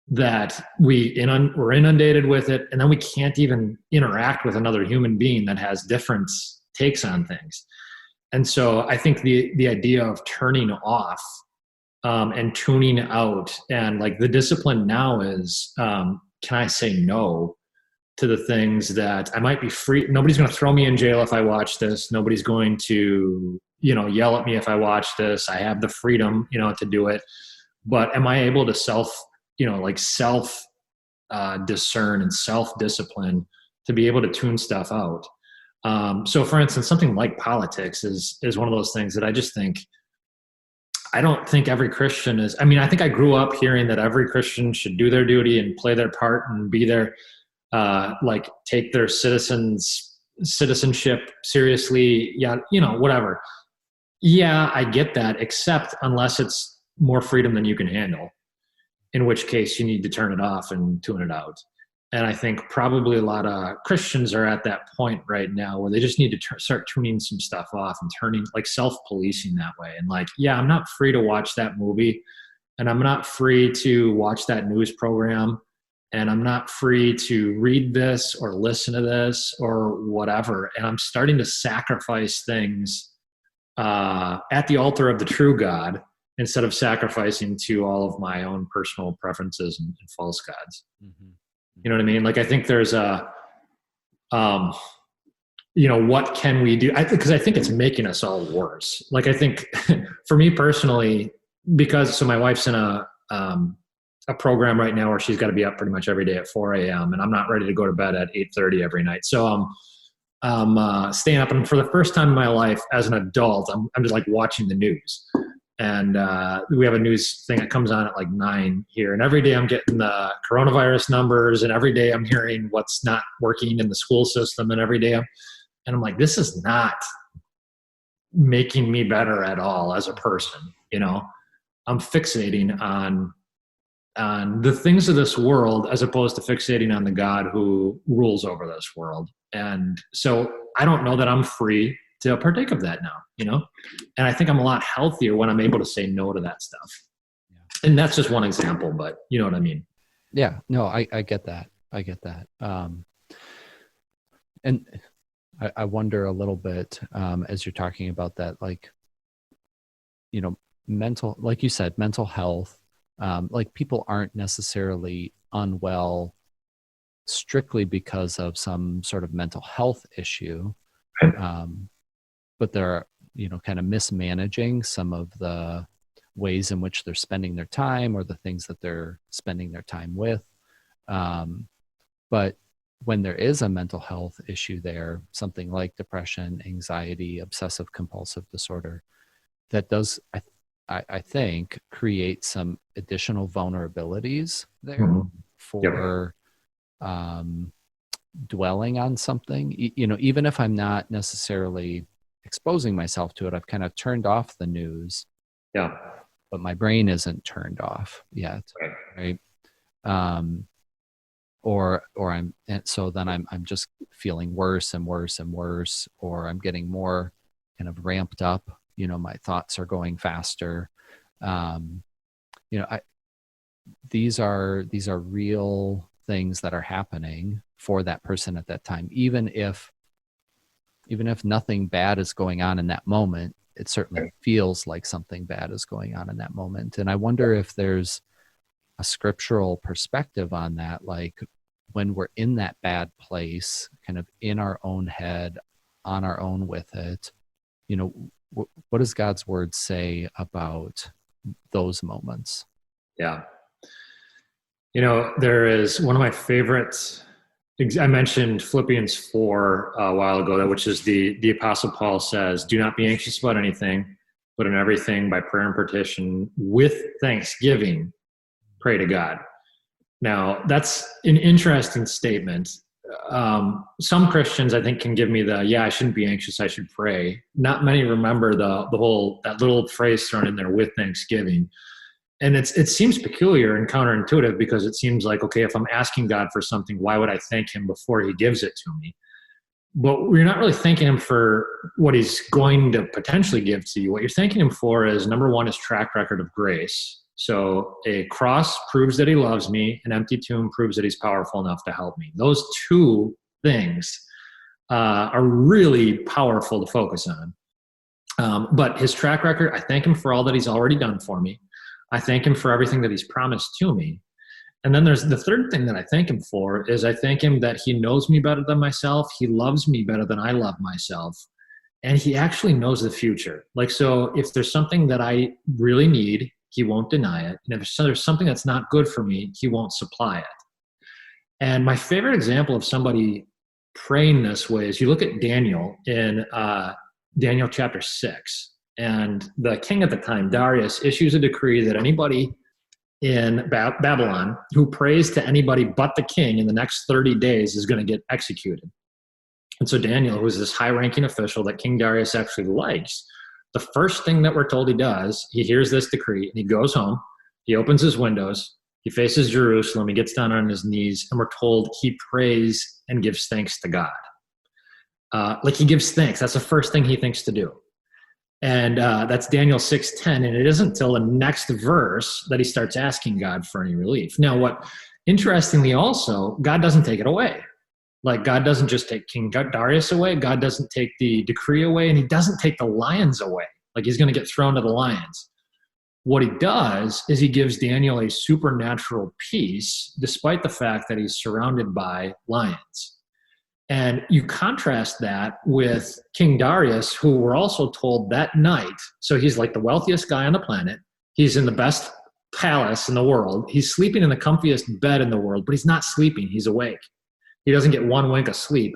that we're inundated with it, and then we can't even interact with another human being that has different takes on things. And so I think the idea of turning off and tuning out, and like the discipline now is, can I say no to the things that I might be free? Nobody's going to throw me in jail if I watch this. Nobody's going to, yell at me if I watch this. I have the freedom, to do it. But am I able to self discern and self-discipline to be able to tune stuff out? So for instance, something like politics is one of those things that I just think I don't think every Christian is, I mean, I think I grew up hearing that every Christian should do their duty and play their part and be their, like take their citizenship seriously. Yeah. Whatever. Yeah, I get that, except unless it's more freedom than you can handle, in which case you need to turn it off and tune it out. And I think probably a lot of Christians are at that point right now where they just need to start tuning some stuff off and turning, like, self-policing that way. And like, yeah, I'm not free to watch that movie, and I'm not free to watch that news program, and I'm not free to read this or listen to this or whatever. And I'm starting to sacrifice things at the altar of the true God instead of sacrificing to all of my own personal preferences and false gods. Mm-hmm. You know what I mean? Like, I think there's what can we do? Because I think it's making us all worse. Like, I think for me personally, so my wife's in a program right now where she's got to be up pretty much every day at 4 a.m. and I'm not ready to go to bed at 8:30 every night. So I'm staying up, and for the first time in my life as an adult, I'm just like watching the news. And we have a news thing that comes on at like 9 here. And every day I'm getting the coronavirus numbers, and every day I'm hearing what's not working in the school system. And every day I'm like, this is not making me better at all as a person. I'm fixating on the things of this world as opposed to fixating on the God who rules over this world. And so I don't know that I'm free to partake of that now, and I think I'm a lot healthier when I'm able to say no to that stuff. Yeah. And that's just one example, but you know what I mean? Yeah, no, I get that. And I wonder a little bit, as you're talking about that, like, mental, like you said, mental health, like people aren't necessarily unwell strictly because of some sort of mental health issue. But they're, kind of mismanaging some of the ways in which they're spending their time or the things that they're spending their time with. But when there is a mental health issue there, something like depression, anxiety, obsessive-compulsive disorder, that does, I think, create some additional vulnerabilities there for dwelling on something. Even if I'm not necessarily exposing myself to it, I've kind of turned off the news. Yeah. But my brain isn't turned off yet. Right. Or I'm, and so then I'm just feeling worse and worse and worse, or I'm getting more kind of ramped up. My thoughts are going faster. These are real things that are happening for that person at that time. Even if nothing bad is going on in that moment, it certainly feels like something bad is going on in that moment. And I wonder if there's a scriptural perspective on that, like when we're in that bad place, kind of in our own head, on our own with it, what does God's word say about those moments? Yeah. There is one of my favorites. I mentioned Philippians 4 a while ago, which is the Apostle Paul says, do not be anxious about anything, but in everything by prayer and petition with thanksgiving, pray to God. Now, that's an interesting statement. Some Christians, I think, can give me I shouldn't be anxious, I should pray. Not many remember that little phrase thrown in there, with thanksgiving. And it seems peculiar and counterintuitive, because it seems like, okay, if I'm asking God for something, why would I thank him before he gives it to me? But you're not really thanking him for what he's going to potentially give to you. What you're thanking him for is, number one, his track record of grace. So a cross proves that he loves me. An empty tomb proves that he's powerful enough to help me. Those two things are really powerful to focus on. But his track record, I thank him for all that he's already done for me. I thank him for everything that he's promised to me. And then there's the third thing that I thank him for is I thank him that he knows me better than myself. He loves me better than I love myself. And he actually knows the future. Like, so if there's something that I really need, he won't deny it. And if there's something that's not good for me, he won't supply it. And my favorite example of somebody praying this way is you look at Daniel in Daniel chapter 6. And the king at the time, Darius, issues a decree that anybody in Babylon who prays to anybody but the king in the next 30 days is going to get executed. And so Daniel, who is this high-ranking official that King Darius actually likes, the first thing that we're told he does, he hears this decree and he goes home, he opens his windows, he faces Jerusalem, he gets down on his knees, and we're told he prays and gives thanks to God. Like he gives thanks. That's the first thing he thinks to do. And that's Daniel 6:10. And it isn't until the next verse that he starts asking God for any relief. Now, what interestingly also, God doesn't take it away. Like God doesn't just take King Darius away. God doesn't take the decree away, and he doesn't take the lions away. Like he's going to get thrown to the lions. What he does is he gives Daniel a supernatural peace, despite the fact that he's surrounded by lions. And you contrast that with King Darius, who we're also told that night, so he's like the wealthiest guy on the planet. He's in the best palace in the world. He's sleeping in the comfiest bed in the world, but he's not sleeping. He's awake. He doesn't get one wink of sleep.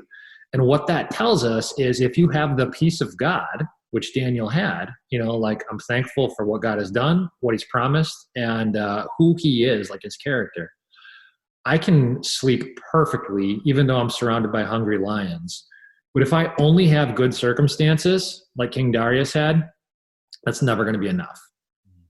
And what that tells us is if you have the peace of God, which Daniel had, like I'm thankful for what God has done, what he's promised, and who he is, like his character. I can sleep perfectly, even though I'm surrounded by hungry lions. But if I only have good circumstances, like King Darius had, that's never going to be enough.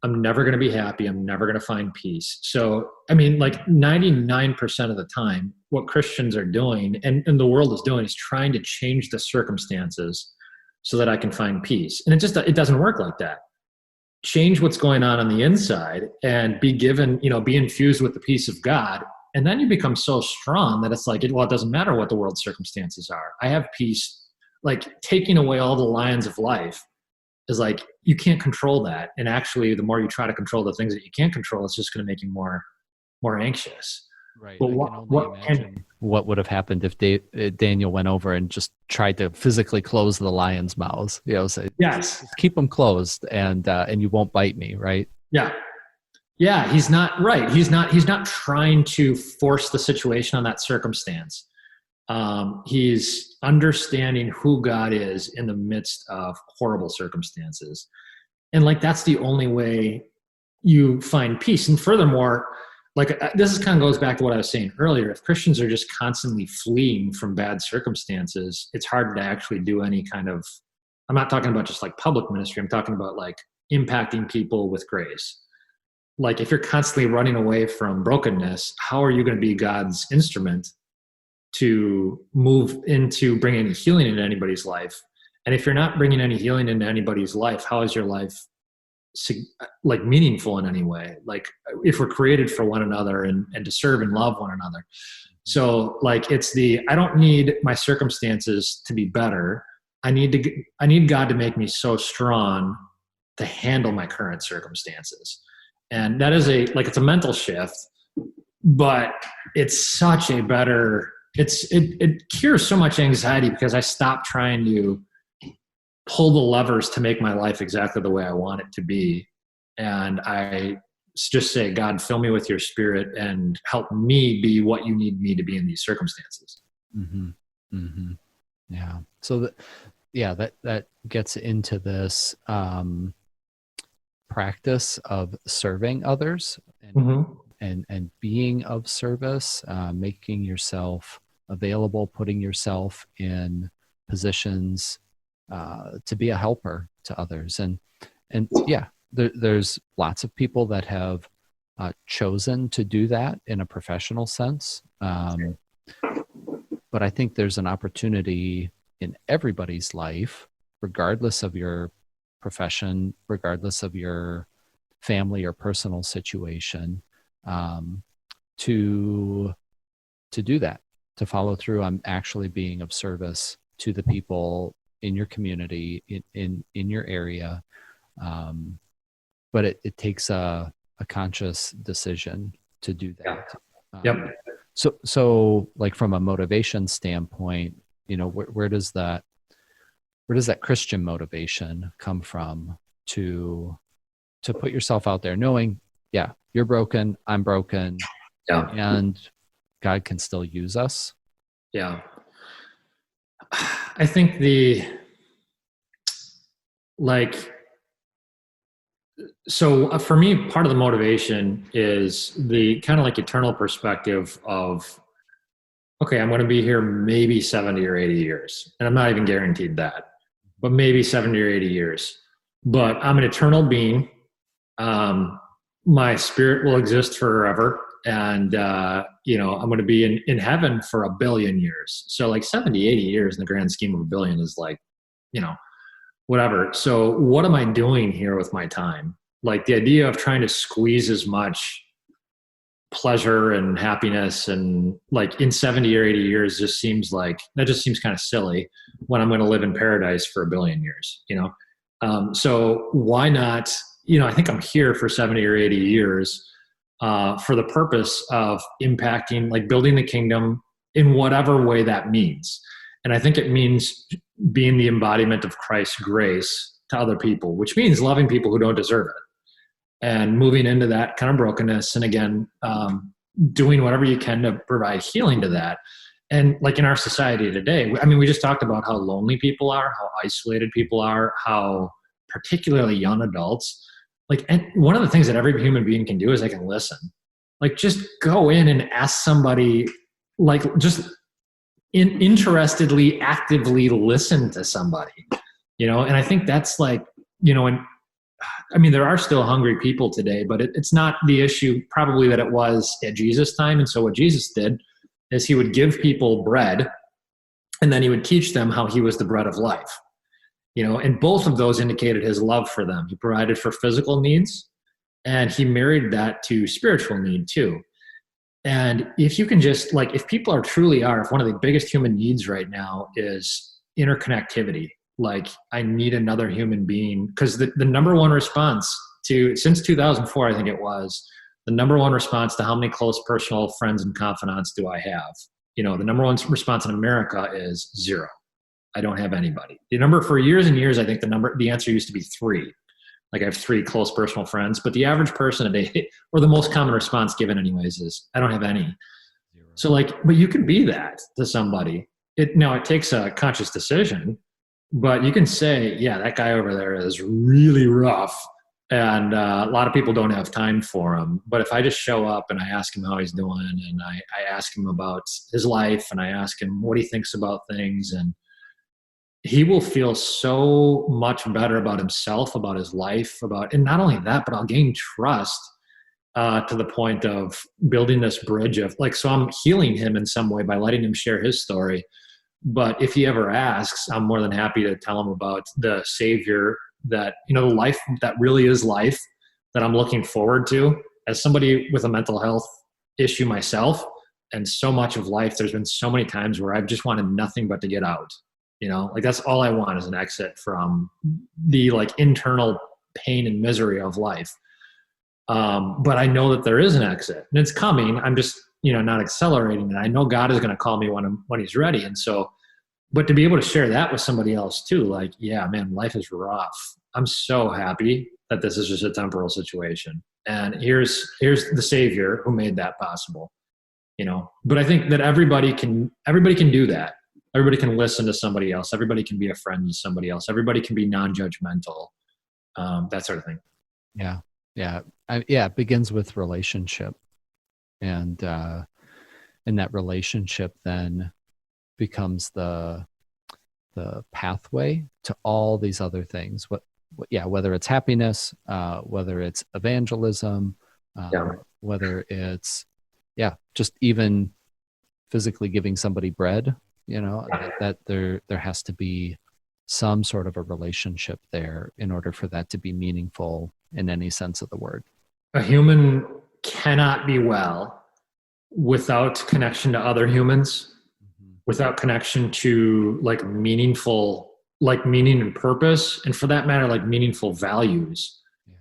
I'm never going to be happy. I'm never going to find peace. So, like 99% of the time, what Christians are doing and the world is doing is trying to change the circumstances so that I can find peace. And it doesn't work like that. Change what's going on the inside and be given, be infused with the peace of God. And then you become so strong that it's like, it doesn't matter what the world's circumstances are. I have peace. Like taking away all the lions of life is like, you can't control that. And actually, the more you try to control the things that you can't control, it's just going to make you more anxious. Right. But I can only imagine what would have happened if Daniel went over and just tried to physically close the lion's mouths. Say, yes, just keep them closed, and you won't bite me, right? Yeah. Yeah, he's not right. He's not trying to force the situation on that circumstance. He's understanding who God is in the midst of horrible circumstances. And that's the only way you find peace. And furthermore, this kind of goes back to what I was saying earlier. If Christians are just constantly fleeing from bad circumstances, it's hard to actually do any kind of, I'm not talking about just public ministry. I'm talking about impacting people with grace. If you're constantly running away from brokenness, how are you going to be God's instrument to move into bringing healing into anybody's life? And if you're not bringing any healing into anybody's life, how is your life meaningful in any way? If we're created for one another and to serve and love one another. So I don't need my circumstances to be better. I need God to make me so strong to handle my current circumstances. And that is it's a mental shift, but it's such a better, it cures so much anxiety because I stopped trying to pull the levers to make my life exactly the way I want it to be. And I just say, God, fill me with your spirit and help me be what you need me to be in these circumstances. Mm-hmm. Mm-hmm. Yeah. So that gets into this, practice of serving others and being of service, making yourself available, putting yourself in positions to be a helper to others. And there's lots of people that have chosen to do that in a professional sense. But I think there's an opportunity in everybody's life, regardless of your profession, regardless of your family or personal situation, to do that, to follow through on actually being of service to the people in your community, in your area. But it takes a conscious decision to do that. Yep. So from a motivation standpoint, where does that Christian motivation come from to put yourself out there knowing, you're broken, I'm broken, and God can still use us? Yeah. I think So for me, part of the motivation is the kind of like eternal perspective of, okay, I'm going to be here maybe 70 or 80 years. And I'm not even guaranteed that, but maybe 70 or 80 years. But I'm an eternal being. Um, my spirit will exist forever. And, I'm going to be in heaven for a billion years. So like 70, 80 years in the grand scheme of a billion is like, you know, whatever. So what am I doing here with my time? Like the idea of trying to squeeze as much pleasure and happiness and like in 70 or 80 years just seems kind of silly when I'm going to live in paradise for a billion years, so why not, I think I'm here for 70 or 80 years for the purpose of impacting, like building the kingdom in whatever way that means. And I think it means being the embodiment of Christ's grace to other people, which means loving people who don't deserve it and moving into that kind of brokenness. And again, doing whatever you can to provide healing to that. And like in our society today, I mean, we just talked about how lonely people are, how isolated people are, how particularly young adults, like, and one of the things that every human being can do is they can listen. Like just go in and ask somebody, like just interestedly, actively listen to somebody, and I think that's like, and I mean, there are still hungry people today, but it's not the issue probably that it was at Jesus' time. And so what Jesus did is he would give people bread and then he would teach them how he was the bread of life, and both of those indicated his love for them. He provided for physical needs and he married that to spiritual need too. And if you can just like, if people if one of the biggest human needs right now is interconnectivity, like I need another human being, because the number one response since 2004, I think it was, the number one response to how many close personal friends and confidants do I have? The number one response in America is 0. I don't have anybody. The number for years and years, I think the answer used to be 3. Like I have 3 close personal friends, but the average person today, or the most common response given anyways, is I don't have any. 0. So like, but you can be that to somebody. It takes a conscious decision, but you can say, yeah, that guy over there is really rough. And a lot of people don't have time for him. But if I just show up and I ask him how he's doing and I ask him about his life and I ask him what he thinks about things, and he will feel so much better about himself, about his life, and not only that, but I'll gain trust to the point of building this bridge of like, so I'm healing him in some way by letting him share his story. But if he ever asks, I'm more than happy to tell him about the Savior that, the life that really is life that I'm looking forward to as somebody with a mental health issue myself. And so much of life, there's been so many times where I've just wanted nothing but to get out, like that's all I want is an exit from the like internal pain and misery of life. But I know that there is an exit and it's coming. I'm just, not accelerating. And I know God is going to call me when he's ready. And so, but to be able to share that with somebody else too, like, yeah, man, life is rough. I'm so happy that this is just a temporal situation. And here's the Savior who made that possible, but I think that everybody can do that. Everybody can listen to somebody else. Everybody can be a friend to somebody else. Everybody can be non-judgmental, that sort of thing. Yeah. Yeah. It begins with relationship. And that relationship then becomes the pathway to all these other things. Whether it's happiness, whether it's evangelism, whether it's, just even physically giving somebody bread, that there has to be some sort of a relationship there in order for that to be meaningful in any sense of the word. A human cannot be well without connection to other humans, without connection to like meaningful, like meaning and purpose, and for that matter, like meaningful values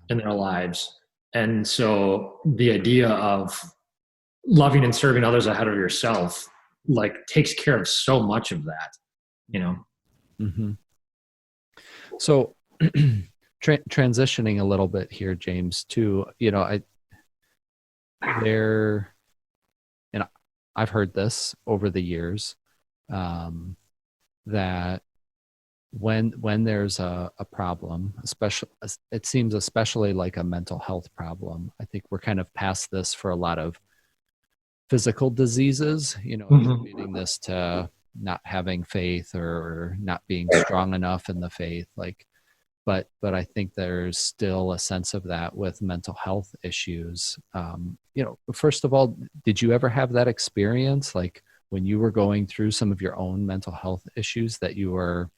in their lives. And so the idea of loving and serving others ahead of yourself, like takes care of so much of that, Mm-hmm. So transitioning a little bit here, James, to, I've heard this over the years, that when there's a problem, especially, it seems especially like a mental health problem. I think we're kind of past this for a lot of physical diseases, attributing this to not having faith or not being strong enough in the faith. But I think there's still a sense of that with mental health issues. First of all, did you ever have that experience, like when you were going through some of your own mental health issues, that you were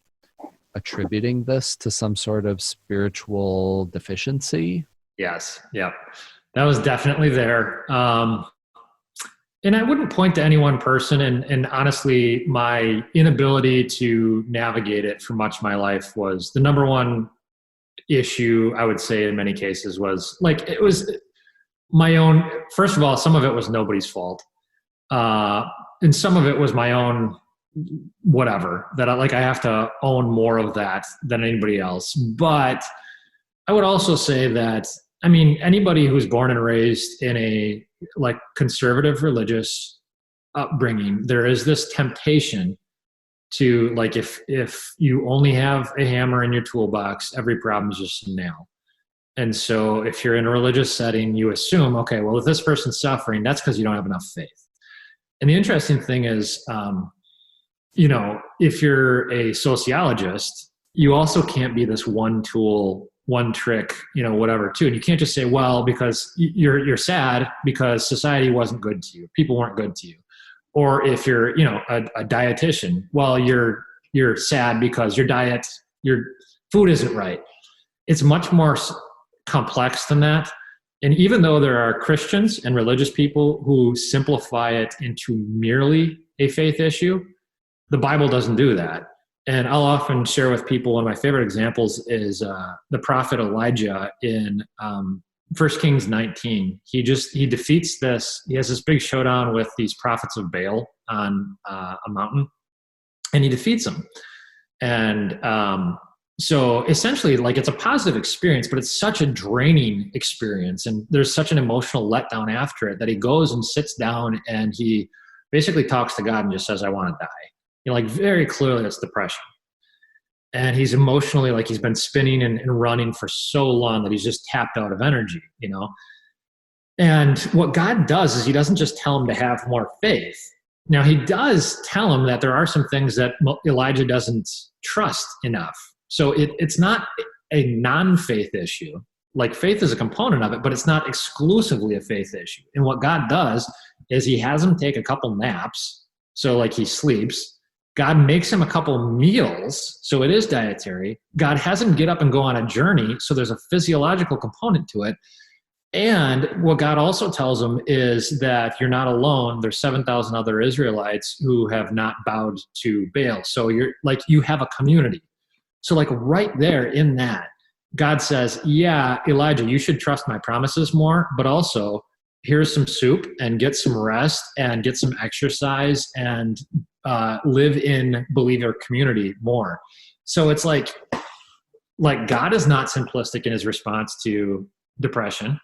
attributing this to some sort of spiritual deficiency? Yes. Yeah. That was definitely there. And I wouldn't point to any one person. And honestly, my inability to navigate it for much of my life was the number one issue, I would say in many cases, was like, it was my own. First of all, some of it was nobody's fault. And some of it was my own whatever, that I have to own more of that than anybody else. But I would also say that, I mean, anybody who's born and raised in a conservative religious upbringing, there is this temptation to, if you only have a hammer in your toolbox, every problem is just a nail. And so if you're in a religious setting, you assume, okay, well, if this person's suffering, that's because you don't have enough faith. And the interesting thing is, if you're a sociologist, you also can't be this one tool, one trick, whatever too. And you can't just say, well, because you're sad because society wasn't good to you, people weren't good to you. Or if you're, a dietitian, well, you're sad because your food isn't right. It's much more complex than that. And even though there are Christians and religious people who simplify it into merely a faith issue, the Bible doesn't do that. And I'll often share with people, one of my favorite examples is the prophet Elijah in 1 Kings 19. He defeats this. He has this big showdown with these prophets of Baal on a mountain, and he defeats them. And so essentially, it's a positive experience, but it's such a draining experience, and there's such an emotional letdown after it that he goes and sits down and he basically talks to God and just says, "I want to die." Very clearly it's depression. And he's emotionally, he's been spinning and running for so long that he's just tapped out of energy, And what God does is he doesn't just tell him to have more faith. Now, he does tell him that there are some things that Elijah doesn't trust enough. So it's not a non-faith issue. Faith is a component of it, but it's not exclusively a faith issue. And what God does is he has him take a couple naps. So he sleeps. God makes him a couple meals, so it is dietary. God has him get up and go on a journey, so there's a physiological component to it. And what God also tells him is that you're not alone. There's 7,000 other Israelites who have not bowed to Baal. So you have a community. So right there in that, God says, yeah, Elijah, you should trust my promises more, but also here's some soup and get some rest and get some exercise and live in believer community more. So it's like God is not simplistic in his response to depression.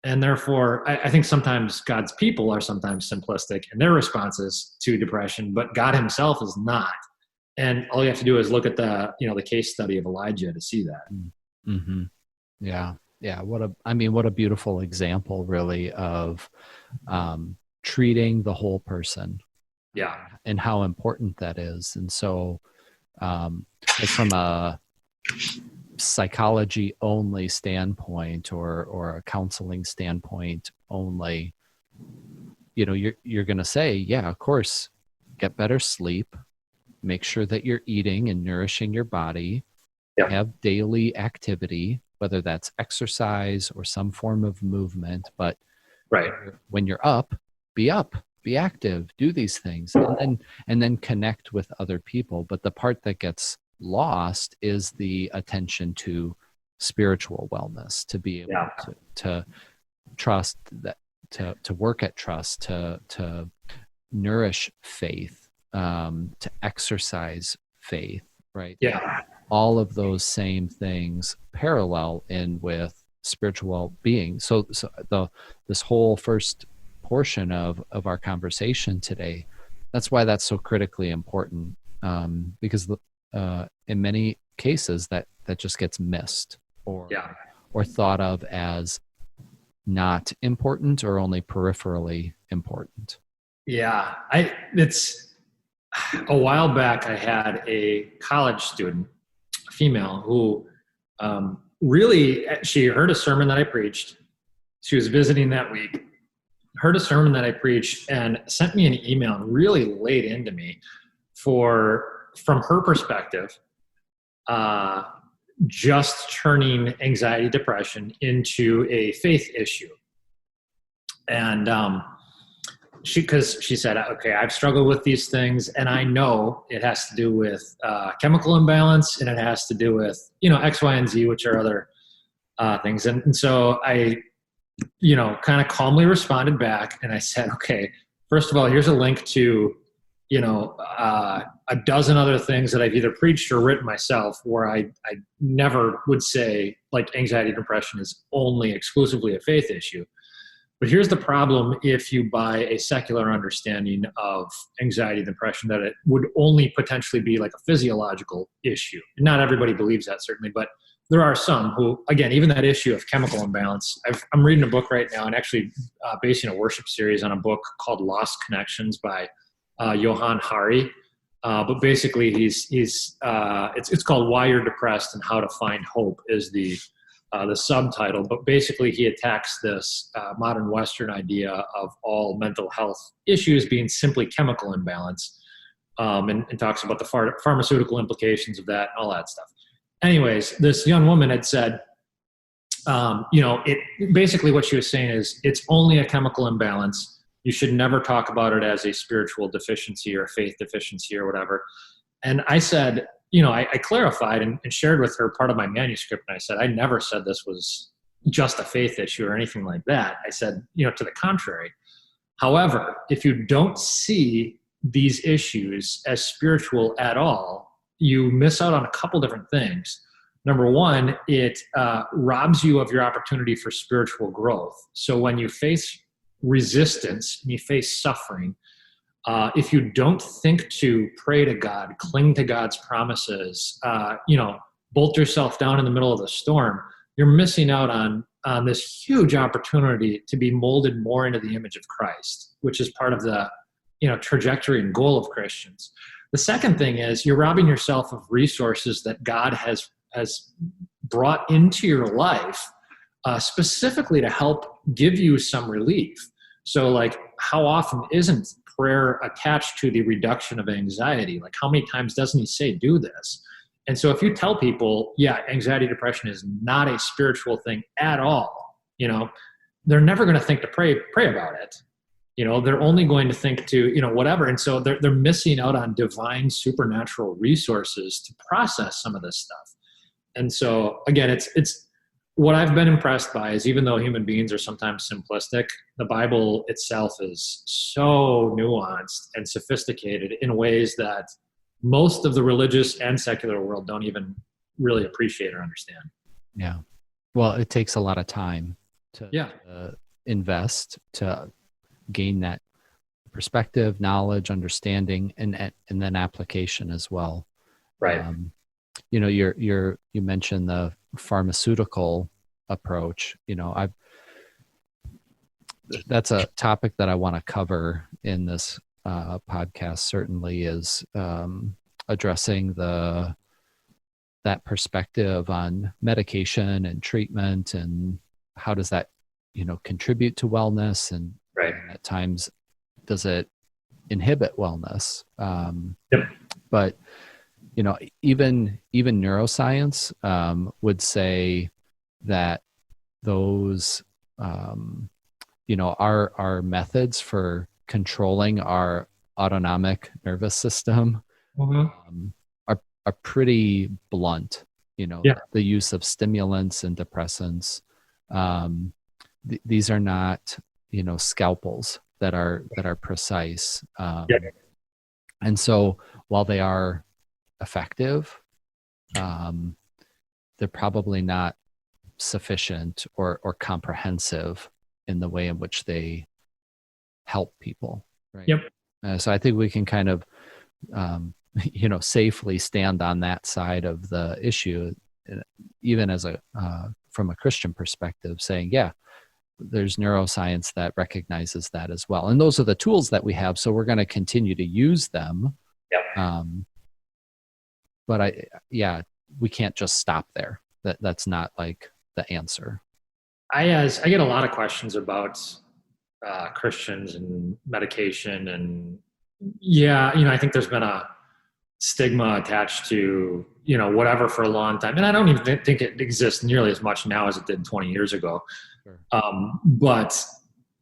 And therefore, I think sometimes God's people are sometimes simplistic in their responses to depression, but God himself is not. And all you have to do is look at the case study of Elijah to see that. Mm-hmm. Yeah. Yeah. What a beautiful example, really, of treating the whole person. Yeah. And how important that is. And so from a psychology only standpoint or a counseling standpoint only, you're going to say, yeah, of course, get better sleep, make sure that you're eating and nourishing your body, have daily activity, whether that's exercise or some form of movement. But when you're up, be active, do these things, and then connect with other people. But the part that gets lost is the attention to spiritual wellness, to be able to trust, that to work at trust, to nourish faith, to exercise faith, right? Yeah. All of those same things parallel in with spiritual well-being. So this whole first portion of our conversation today, that's why that's so critically important, because in many cases that just gets missed or thought of as not important or only peripherally important. Yeah, it's a while back I had a college student, a female, who really, she heard a sermon that I preached. She was visiting that week, heard a sermon that I preached, and sent me an email and really laid into me from her perspective, just turning anxiety, depression into a faith issue. And because she said, okay, I've struggled with these things, and I know it has to do with chemical imbalance, and it has to do with, X, Y, and Z, which are other things. And so I, kind of calmly responded back, and I said, okay, first of all, here's a link to, a dozen other things that I've either preached or written myself, where I never would say like anxiety, depression is only exclusively a faith issue. But here's the problem if you buy a secular understanding of anxiety and depression, that it would only potentially be like a physiological issue. Not everybody believes that, certainly, but there are some who, again, even that issue of chemical imbalance. I'm reading a book right now and actually basing a worship series on a book called Lost Connections by Johann Hari. But basically it's called Why You're Depressed and How to Find Hope is the subtitle. But basically he attacks this modern Western idea of all mental health issues being simply chemical imbalance, and talks about the pharmaceutical implications of that, all that stuff. Anyways, this young woman had said, basically what she was saying is it's only a chemical imbalance. You should never talk about it as a spiritual deficiency or a faith deficiency or whatever. And I said, I clarified and shared with her part of my manuscript. And I said, I never said this was just a faith issue or anything like that. I said, to the contrary. However, if you don't see these issues as spiritual at all, you miss out on a couple different things. Number one, it robs you of your opportunity for spiritual growth. So when you face resistance and you face suffering, if you don't think to pray to God, cling to God's promises, bolt yourself down in the middle of the storm, you're missing out on this huge opportunity to be molded more into the image of Christ, which is part of the trajectory and goal of Christians. The second thing is you're robbing yourself of resources that God has brought into your life specifically to help give you some relief. So like, how often isn't prayer attached to the reduction of anxiety? Like, how many times doesn't he say, do this? And so if you tell people, anxiety, depression is not a spiritual thing at all, they're never going to think to pray about it. They're only going to think to, whatever. And so they're missing out on divine supernatural resources to process some of this stuff. And so again, it's what I've been impressed by is, even though human beings are sometimes simplistic, the Bible itself is so nuanced and sophisticated in ways that most of the religious and secular world don't even really appreciate or understand. Yeah. Well, it takes a lot of time to invest to gain that perspective, knowledge, understanding, and then application as well. Right. You mentioned the pharmaceutical approach. That's a topic that I want to cover in this podcast. Certainly is addressing that perspective on medication and treatment, and how does that contribute to wellness, and at times does it inhibit wellness. But even neuroscience would say that those our methods for controlling our autonomic nervous system are pretty blunt. The use of stimulants and depressants, these are not scalpels that are precise. And so while they are effective, they're probably not sufficient or comprehensive in the way in which they help people. Right. Yep. So I think we can kind of safely stand on that side of the issue, even as from a Christian perspective, saying, yeah, there's neuroscience that recognizes that as well. And those are the tools that we have. So we're going to continue to use them. Yep. But we can't just stop there. That's not like the answer. I get a lot of questions about Christians and medication, and I think there's been a stigma attached to whatever for a long time, and I don't even think it exists nearly as much now as it did 20 years ago. Sure. But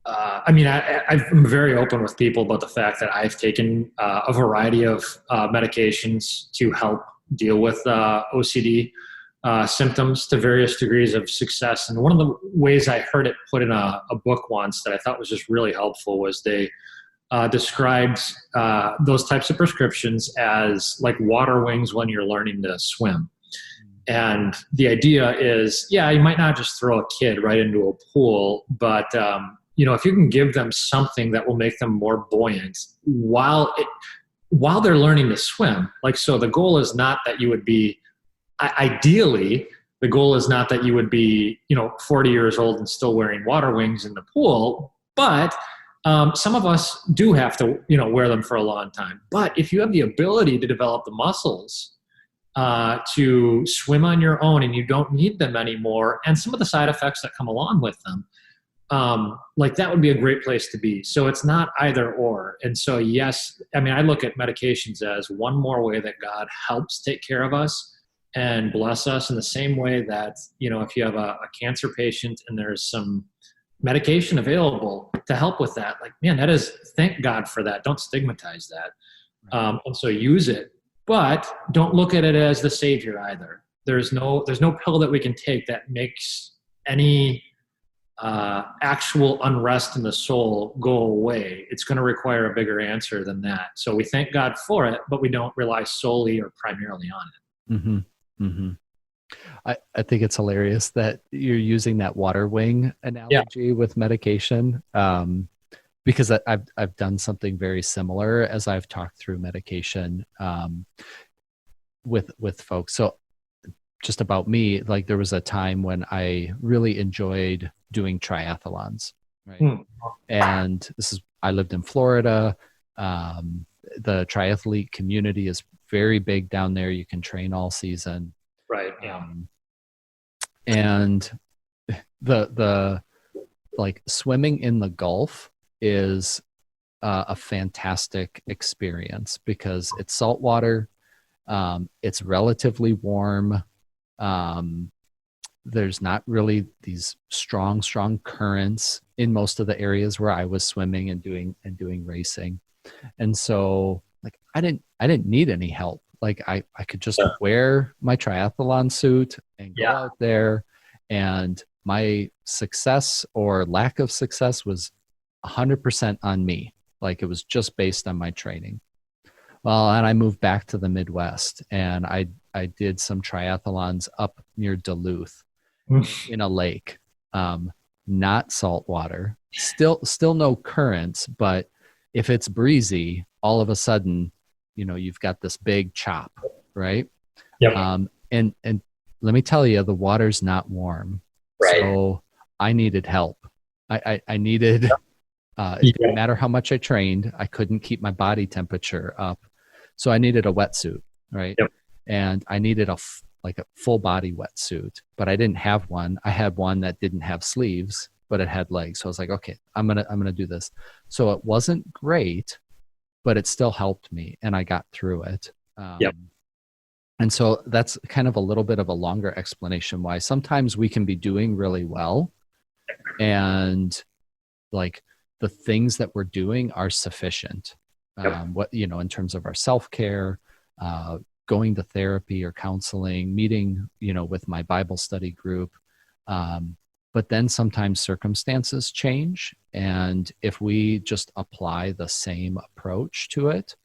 I'm very open with people about the fact that I've taken a variety of medications to help deal with OCD symptoms to various degrees of success. And one of the ways I heard it put in a book once that I thought was just really helpful was they described those types of prescriptions as like water wings when you're learning to swim. And the idea is, you might not just throw a kid right into a pool, but if you can give them something that will make them more buoyant while they're learning to swim. Like, so the goal is not that you would be, ideally, the goal is not that you would be, 40 years old and still wearing water wings in the pool, but some of us do have to, wear them for a long time. But if you have the ability to develop the muscles to swim on your own and you don't need them anymore, and some of the side effects that come along with them, that would be a great place to be. So it's not either or. And so, yes, I look at medications as one more way that God helps take care of us and bless us, in the same way that, if you have a cancer patient and there's some medication available to help with that, thank God for that. Don't stigmatize that. And so use it, but don't look at it as the savior either. There's no pill that we can take that makes any actual unrest in the soul go away. It's going to require a bigger answer than that. So we thank God for it, but we don't rely solely or primarily on it. Mm-hmm. Mm-hmm. I think it's hilarious that you're using that water wing analogy with medication, because I've done something very similar as I've talked through medication with folks. So just about me, there was a time when I really enjoyed doing triathlons, right? And I lived in Florida. The triathlete community is very big down there. You can train all season. Right. Yeah. And the swimming in the Gulf is a fantastic experience because it's salt water. It's relatively warm. There's not really these strong currents in most of the areas where I was swimming and doing racing. And so I didn't need any help. I could just wear my triathlon suit and go out there, and my success or lack of success was 100% on me. It was just based on my training. Well, and I moved back to the Midwest, and I did some triathlons up near Duluth in a lake, not salt water, still no currents, but if it's breezy, all of a sudden, you've got this big chop, right? Yep. And let me tell you, the water's not warm. Right. So I needed help. I needed, it didn't matter how much I trained, I couldn't keep my body temperature up. So I needed a wetsuit, right? Yep. And I needed a full body wetsuit, but I didn't have one. I had one that didn't have sleeves, but it had legs. So I was like, okay, I'm going to do this. So it wasn't great, but it still helped me, and I got through it. Yep. And so that's kind of a little bit of a longer explanation why sometimes we can be doing really well, and the things that we're doing are sufficient. Yep. In terms of our self-care, going to therapy or counseling, meeting, with my Bible study group. But then sometimes circumstances change. And if we just apply the same approach to it,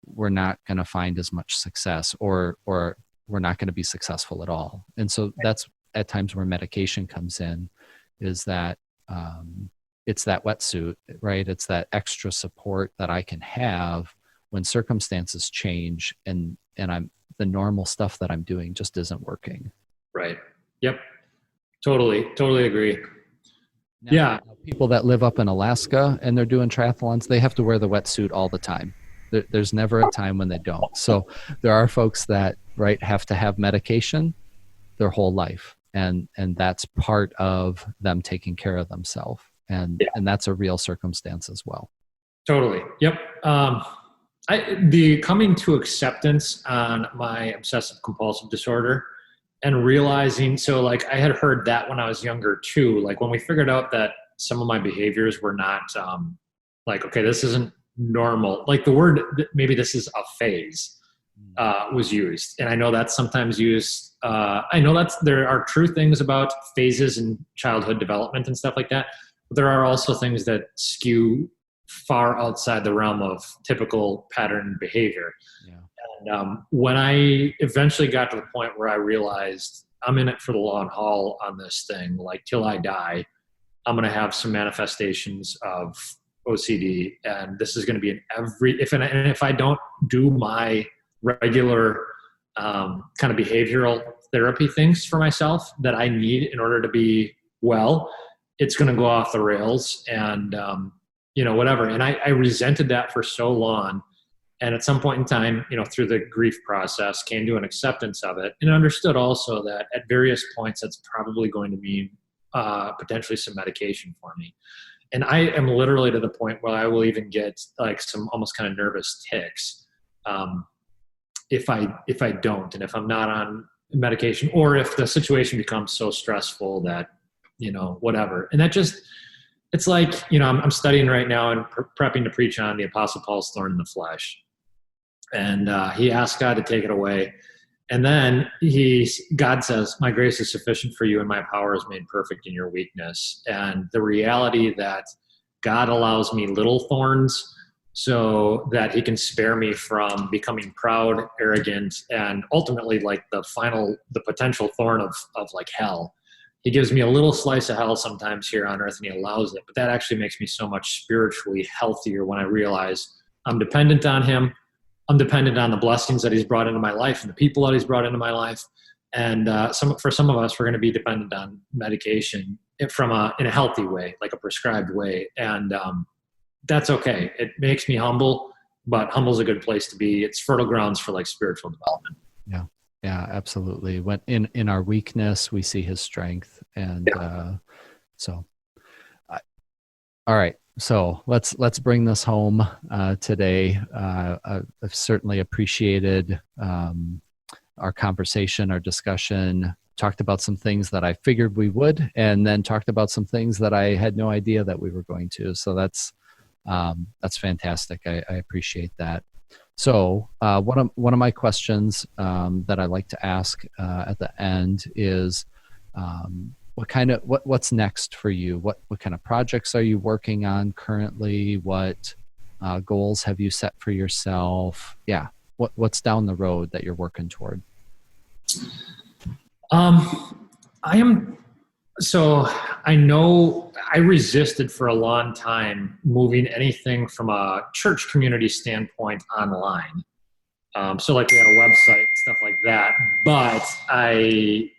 we're not going to find as much success, or we're not going to be successful at all. And so that's at times where medication comes in, is that it's that wetsuit, right? It's that extra support that I can have when circumstances change and the normal stuff that I'm doing just isn't working. Right. Yep. Totally agree. Now, Yeah. People that live up in Alaska and they're doing triathlons, they have to wear the wetsuit all the time. There's never a time when they don't. So there are folks that, right, have to have medication their whole life. And that's part of them taking care of themselves. And that's a real circumstance as well. Totally. Yep. The coming to acceptance on my obsessive-compulsive disorder and realizing, so like I had heard that when I was younger too, like when we figured out that some of my behaviors were not like, okay, this isn't normal. Like the word, maybe this is a phase was used. And I know that's sometimes used. I know there are true things about phases in childhood development and stuff like that. But there are also things that skew far outside the realm of typical pattern behavior. Yeah. And when I eventually got to the point where I realized I'm in it for the long haul on this thing, like till I die, I'm going to have some manifestations of OCD, and this is going to be if I don't do my regular kind of behavioral therapy things for myself that I need in order to be well, it's going to go off the rails and, whatever. And I resented that for so long. And at some point in time, through the grief process, came to an acceptance of it and understood also that at various points, that's probably going to mean potentially some medication for me. And I am literally to the point where I will even get like some almost kind of nervous tics if I don't, and if I'm not on medication, or if the situation becomes so stressful that, whatever. And that just, it's like, I'm studying right now and prepping to preach on the Apostle Paul's thorn in the flesh. And he asked God to take it away. And then God says, my grace is sufficient for you and my power is made perfect in your weakness. And the reality that God allows me little thorns so that he can spare me from becoming proud, arrogant, and ultimately like the potential thorn of like hell. He gives me a little slice of hell sometimes here on earth and he allows it. But that actually makes me so much spiritually healthier when I realize I'm dependent on him. I'm dependent on the blessings that he's brought into my life and the people that he's brought into my life. And for some of us, we're going to be dependent on medication in a healthy way, like a prescribed way. And that's okay. It makes me humble, but humble's a good place to be. It's fertile grounds for like spiritual development. Yeah, absolutely. When in our weakness, we see his strength. And all right. So let's bring this home today. I've certainly appreciated our conversation, our discussion, talked about some things that I figured we would, and then talked about some things that I had no idea that we were going to. So that's fantastic. I appreciate that. So one of my questions that I like to ask at the end is, what's next for you? What kind of projects are you working on currently? What goals have you set for yourself? Yeah. What's down the road that you're working toward? I know I resisted for a long time moving anything from a church community standpoint online. So like we had a website and stuff like that, but I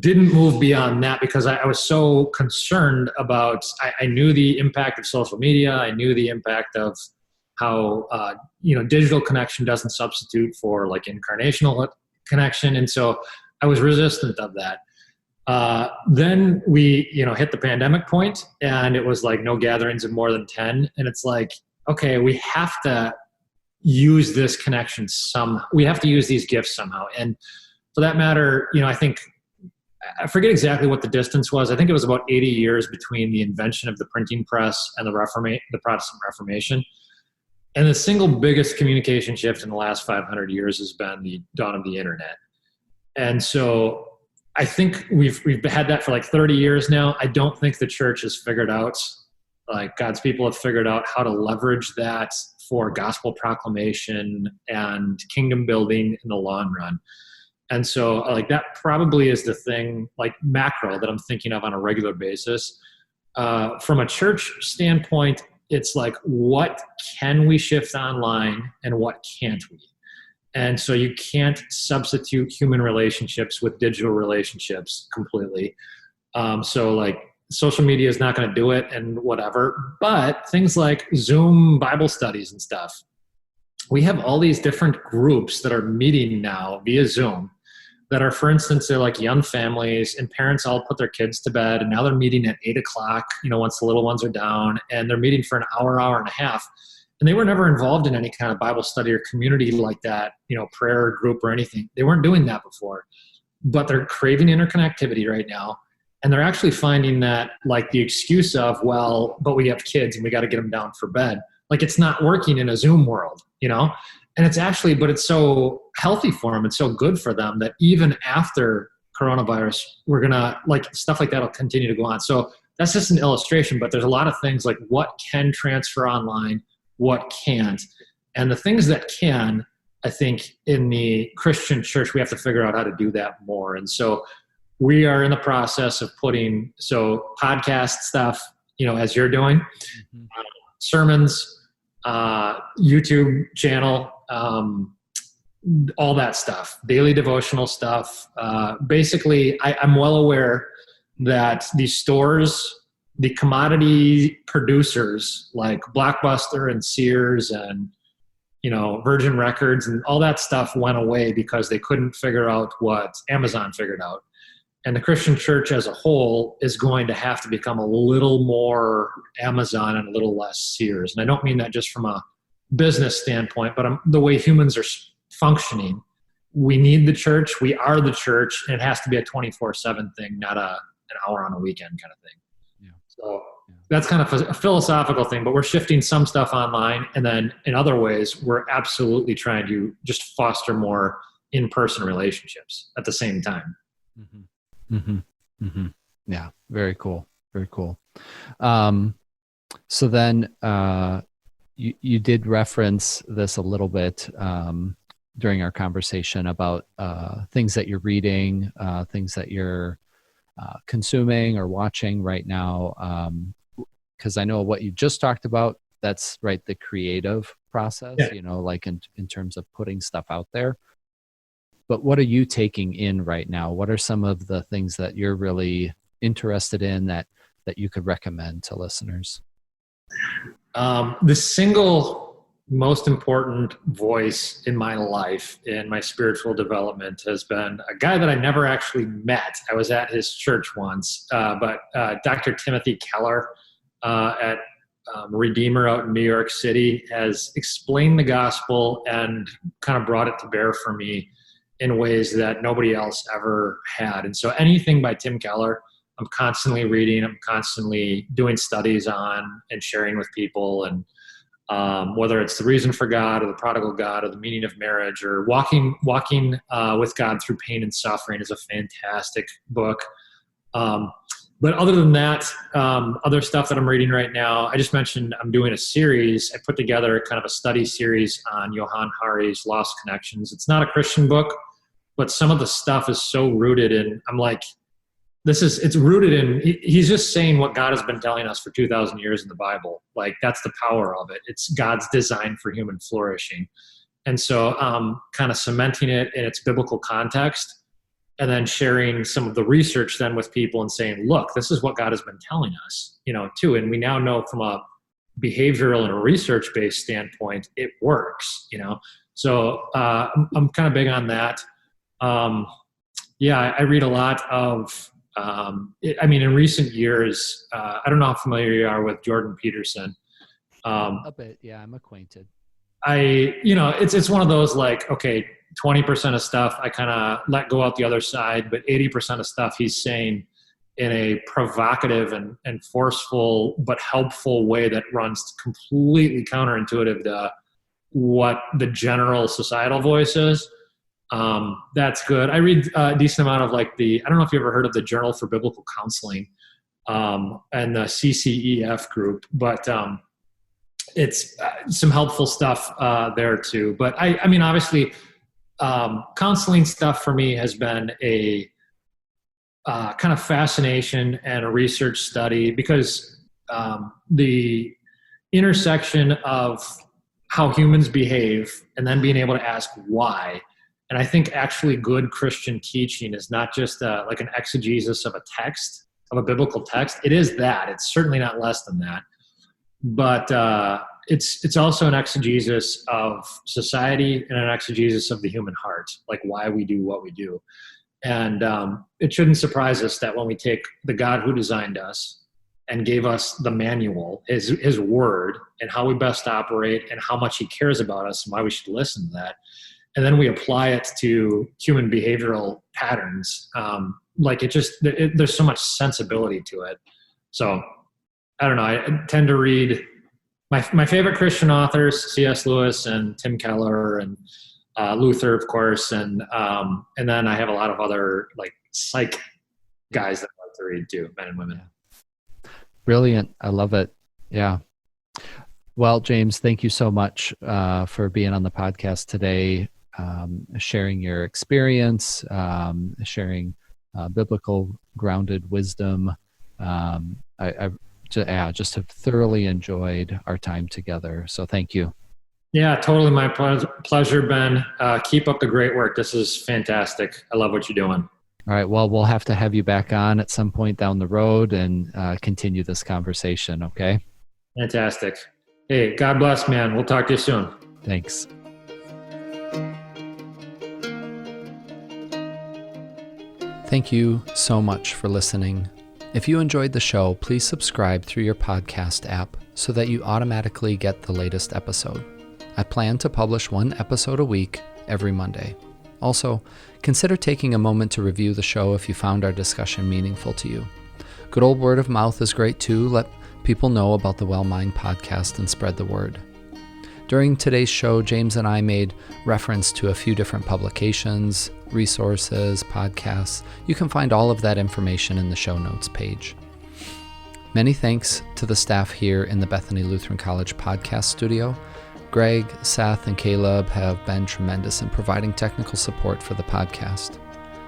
didn't move beyond that because I was so concerned about, I knew the impact of social media. I knew the impact of how, digital connection doesn't substitute for like incarnational connection. And so I was resistant of that. Then we, hit the pandemic point and it was like no gatherings of more than 10. And it's like, okay, we have to use this connection we have to use these gifts somehow. And for that matter, I forget exactly what the distance was. I think it was about 80 years between the invention of the printing press and the Protestant Reformation. And the single biggest communication shift in the last 500 years has been the dawn of the internet. And so I think we've had that for like 30 years now. I don't think the church has figured out, like God's people have figured out how to leverage that for gospel proclamation and kingdom building in the long run. And so like that probably is the thing like macro that I'm thinking of on a regular basis. From a church standpoint, it's like, what can we shift online and what can't we? And so you can't substitute human relationships with digital relationships completely. So like social media is not going to do it and whatever, but things like Zoom Bible studies and stuff, we have all these different groups that are meeting now via Zoom that are, for instance, they're like young families and parents all put their kids to bed and now they're meeting at 8:00, once the little ones are down, and they're meeting for an hour, hour and a half. And they were never involved in any kind of Bible study or community like that, prayer group or anything. They weren't doing that before, but they're craving interconnectivity right now. And they're actually finding that like the excuse of, well, but we have kids and we got to get them down for bed. Like it's not working in a Zoom world, and it's actually, but it's so healthy for them. It's so good for them that even after coronavirus, we're going to stuff like that will continue to go on. So that's just an illustration, but there's a lot of things like what can transfer online, what can't. And the things that can, I think in the Christian church, we have to figure out how to do that more. And so we are in the process of putting, podcast stuff, as you're doing, sermons, YouTube channel, all that stuff, daily devotional stuff. Basically, I'm well aware that these stores, the commodity producers like Blockbuster and Sears and, Virgin Records and all that stuff went away because they couldn't figure out what Amazon figured out. And the Christian church as a whole is going to have to become a little more Amazon and a little less Sears. And I don't mean that just from a business standpoint, but the way humans are functioning. We need the church. We are the church. And it has to be a 24/7 thing, not an hour on a weekend kind of thing. Yeah. So that's kind of a philosophical thing, but we're shifting some stuff online. And then in other ways, we're absolutely trying to just foster more in-person relationships at the same time. Mm-hmm. Mm-hmm. Mm-hmm. Yeah. Very cool. Very cool. So then you did reference this a little bit during our conversation about things that you're reading, things that you're consuming or watching right now. Because I know what you just talked about, that's right, the creative process, like in terms of putting stuff out there. But what are you taking in right now? What are some of the things that you're really interested in that you could recommend to listeners? The single most important voice in my life, in my spiritual development, has been a guy that I never actually met. I was at his church once, but Dr. Timothy Keller at Redeemer out in New York City has explained the gospel and kind of brought it to bear for me in ways that nobody else ever had. And so anything by Tim Keller, I'm constantly reading, I'm constantly doing studies on and sharing with people. And whether it's The Reason for God or The Prodigal God or The Meaning of Marriage or Walking with God Through Pain and Suffering is a fantastic book. But other than that, other stuff that I'm reading right now, I just mentioned I'm doing a series. I put together kind of a study series on Johann Hari's Lost Connections. It's not a Christian book, but some of the stuff is so rooted in, I'm like, it's rooted in, he's just saying what God has been telling us for 2,000 years in the Bible. Like, that's the power of it. It's God's design for human flourishing. And so kind of cementing it in its biblical context and then sharing some of the research then with people and saying, look, this is what God has been telling us, too. And we now know from a behavioral and a research-based standpoint, it works, So I'm kind of big on that. I read a lot of, in recent years, I don't know how familiar you are with Jordan Peterson. A bit, yeah, I'm acquainted. It's one of those like, okay, 20% of stuff I kind of let go out the other side, but 80% of stuff he's saying in a provocative and forceful but helpful way that runs completely counterintuitive to what the general societal voice is. That's good. I read a decent amount of I don't know if you ever heard of the Journal for Biblical Counseling and the CCEF group, but it's some helpful stuff there too. But obviously counseling stuff for me has been a kind of fascination and a research study because intersection of how humans behave and then being able to ask why. And I think actually good Christian teaching is not just like an exegesis of a text, of a biblical text. It is that. It's certainly not less than that. But it's also an exegesis of society and an exegesis of the human heart, like why we do what we do. And it shouldn't surprise us that when we take the God who designed us and gave us the manual, his word, and how we best operate and how much he cares about us and why we should listen to that, and then we apply it to human behavioral patterns, there's so much sensibility to it. So I don't know. I tend to read my favorite Christian authors, C.S. Lewis and Tim Keller and Luther, of course, and then I have a lot of other like psych guys that I like to read too, men and women. Brilliant. I love it. Yeah. Well, James, thank you so much for being on the podcast today, sharing your experience, sharing biblical grounded wisdom. I just have thoroughly enjoyed our time together. So thank you. Yeah, totally my pleasure, Ben. Keep up the great work. This is fantastic. I love what you're doing. All right. Well, we'll have to have you back on at some point down the road and continue this conversation. Okay. Fantastic. Hey, God bless, man. We'll talk to you soon. Thanks. Thank you so much for listening. If you enjoyed the show, please subscribe through your podcast app so that you automatically get the latest episode. I plan to publish one episode a week every Monday. Also, consider taking a moment to review the show if you found our discussion meaningful to you. Good old word of mouth is great too. Let people know about the Well Mind podcast and spread the word. During today's show, James and I made reference to a few different publications, resources, podcasts. You can find all of that information in the show notes page. Many thanks to the staff here in the Bethany Lutheran College podcast studio. Greg, Seth, and Caleb have been tremendous in providing technical support for the podcast.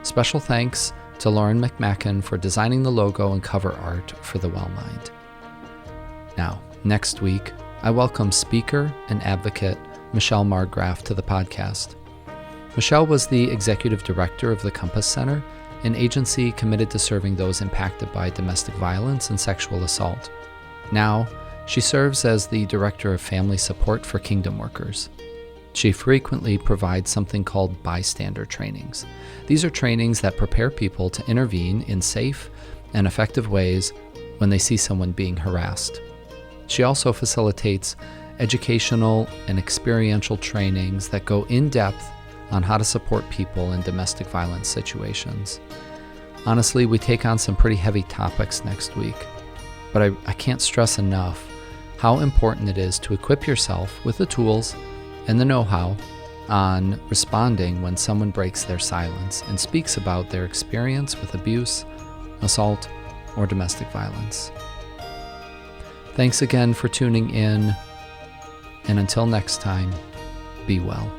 Special thanks to Lauren McMacken for designing the logo and cover art for the Well Mind. Now, next week, I welcome speaker and advocate Michelle Margraf to the podcast. Michelle was the executive director of the Compass Center, an agency committed to serving those impacted by domestic violence and sexual assault. Now, she serves as the director of family support for Kingdom Workers. She frequently provides something called bystander trainings. These are trainings that prepare people to intervene in safe and effective ways when they see someone being harassed. She also facilitates educational and experiential trainings that go in depth on how to support people in domestic violence situations. Honestly, we take on some pretty heavy topics next week, but I can't stress enough how important it is to equip yourself with the tools and the know-how on responding when someone breaks their silence and speaks about their experience with abuse, assault, or domestic violence. Thanks again for tuning in, and until next time, be well.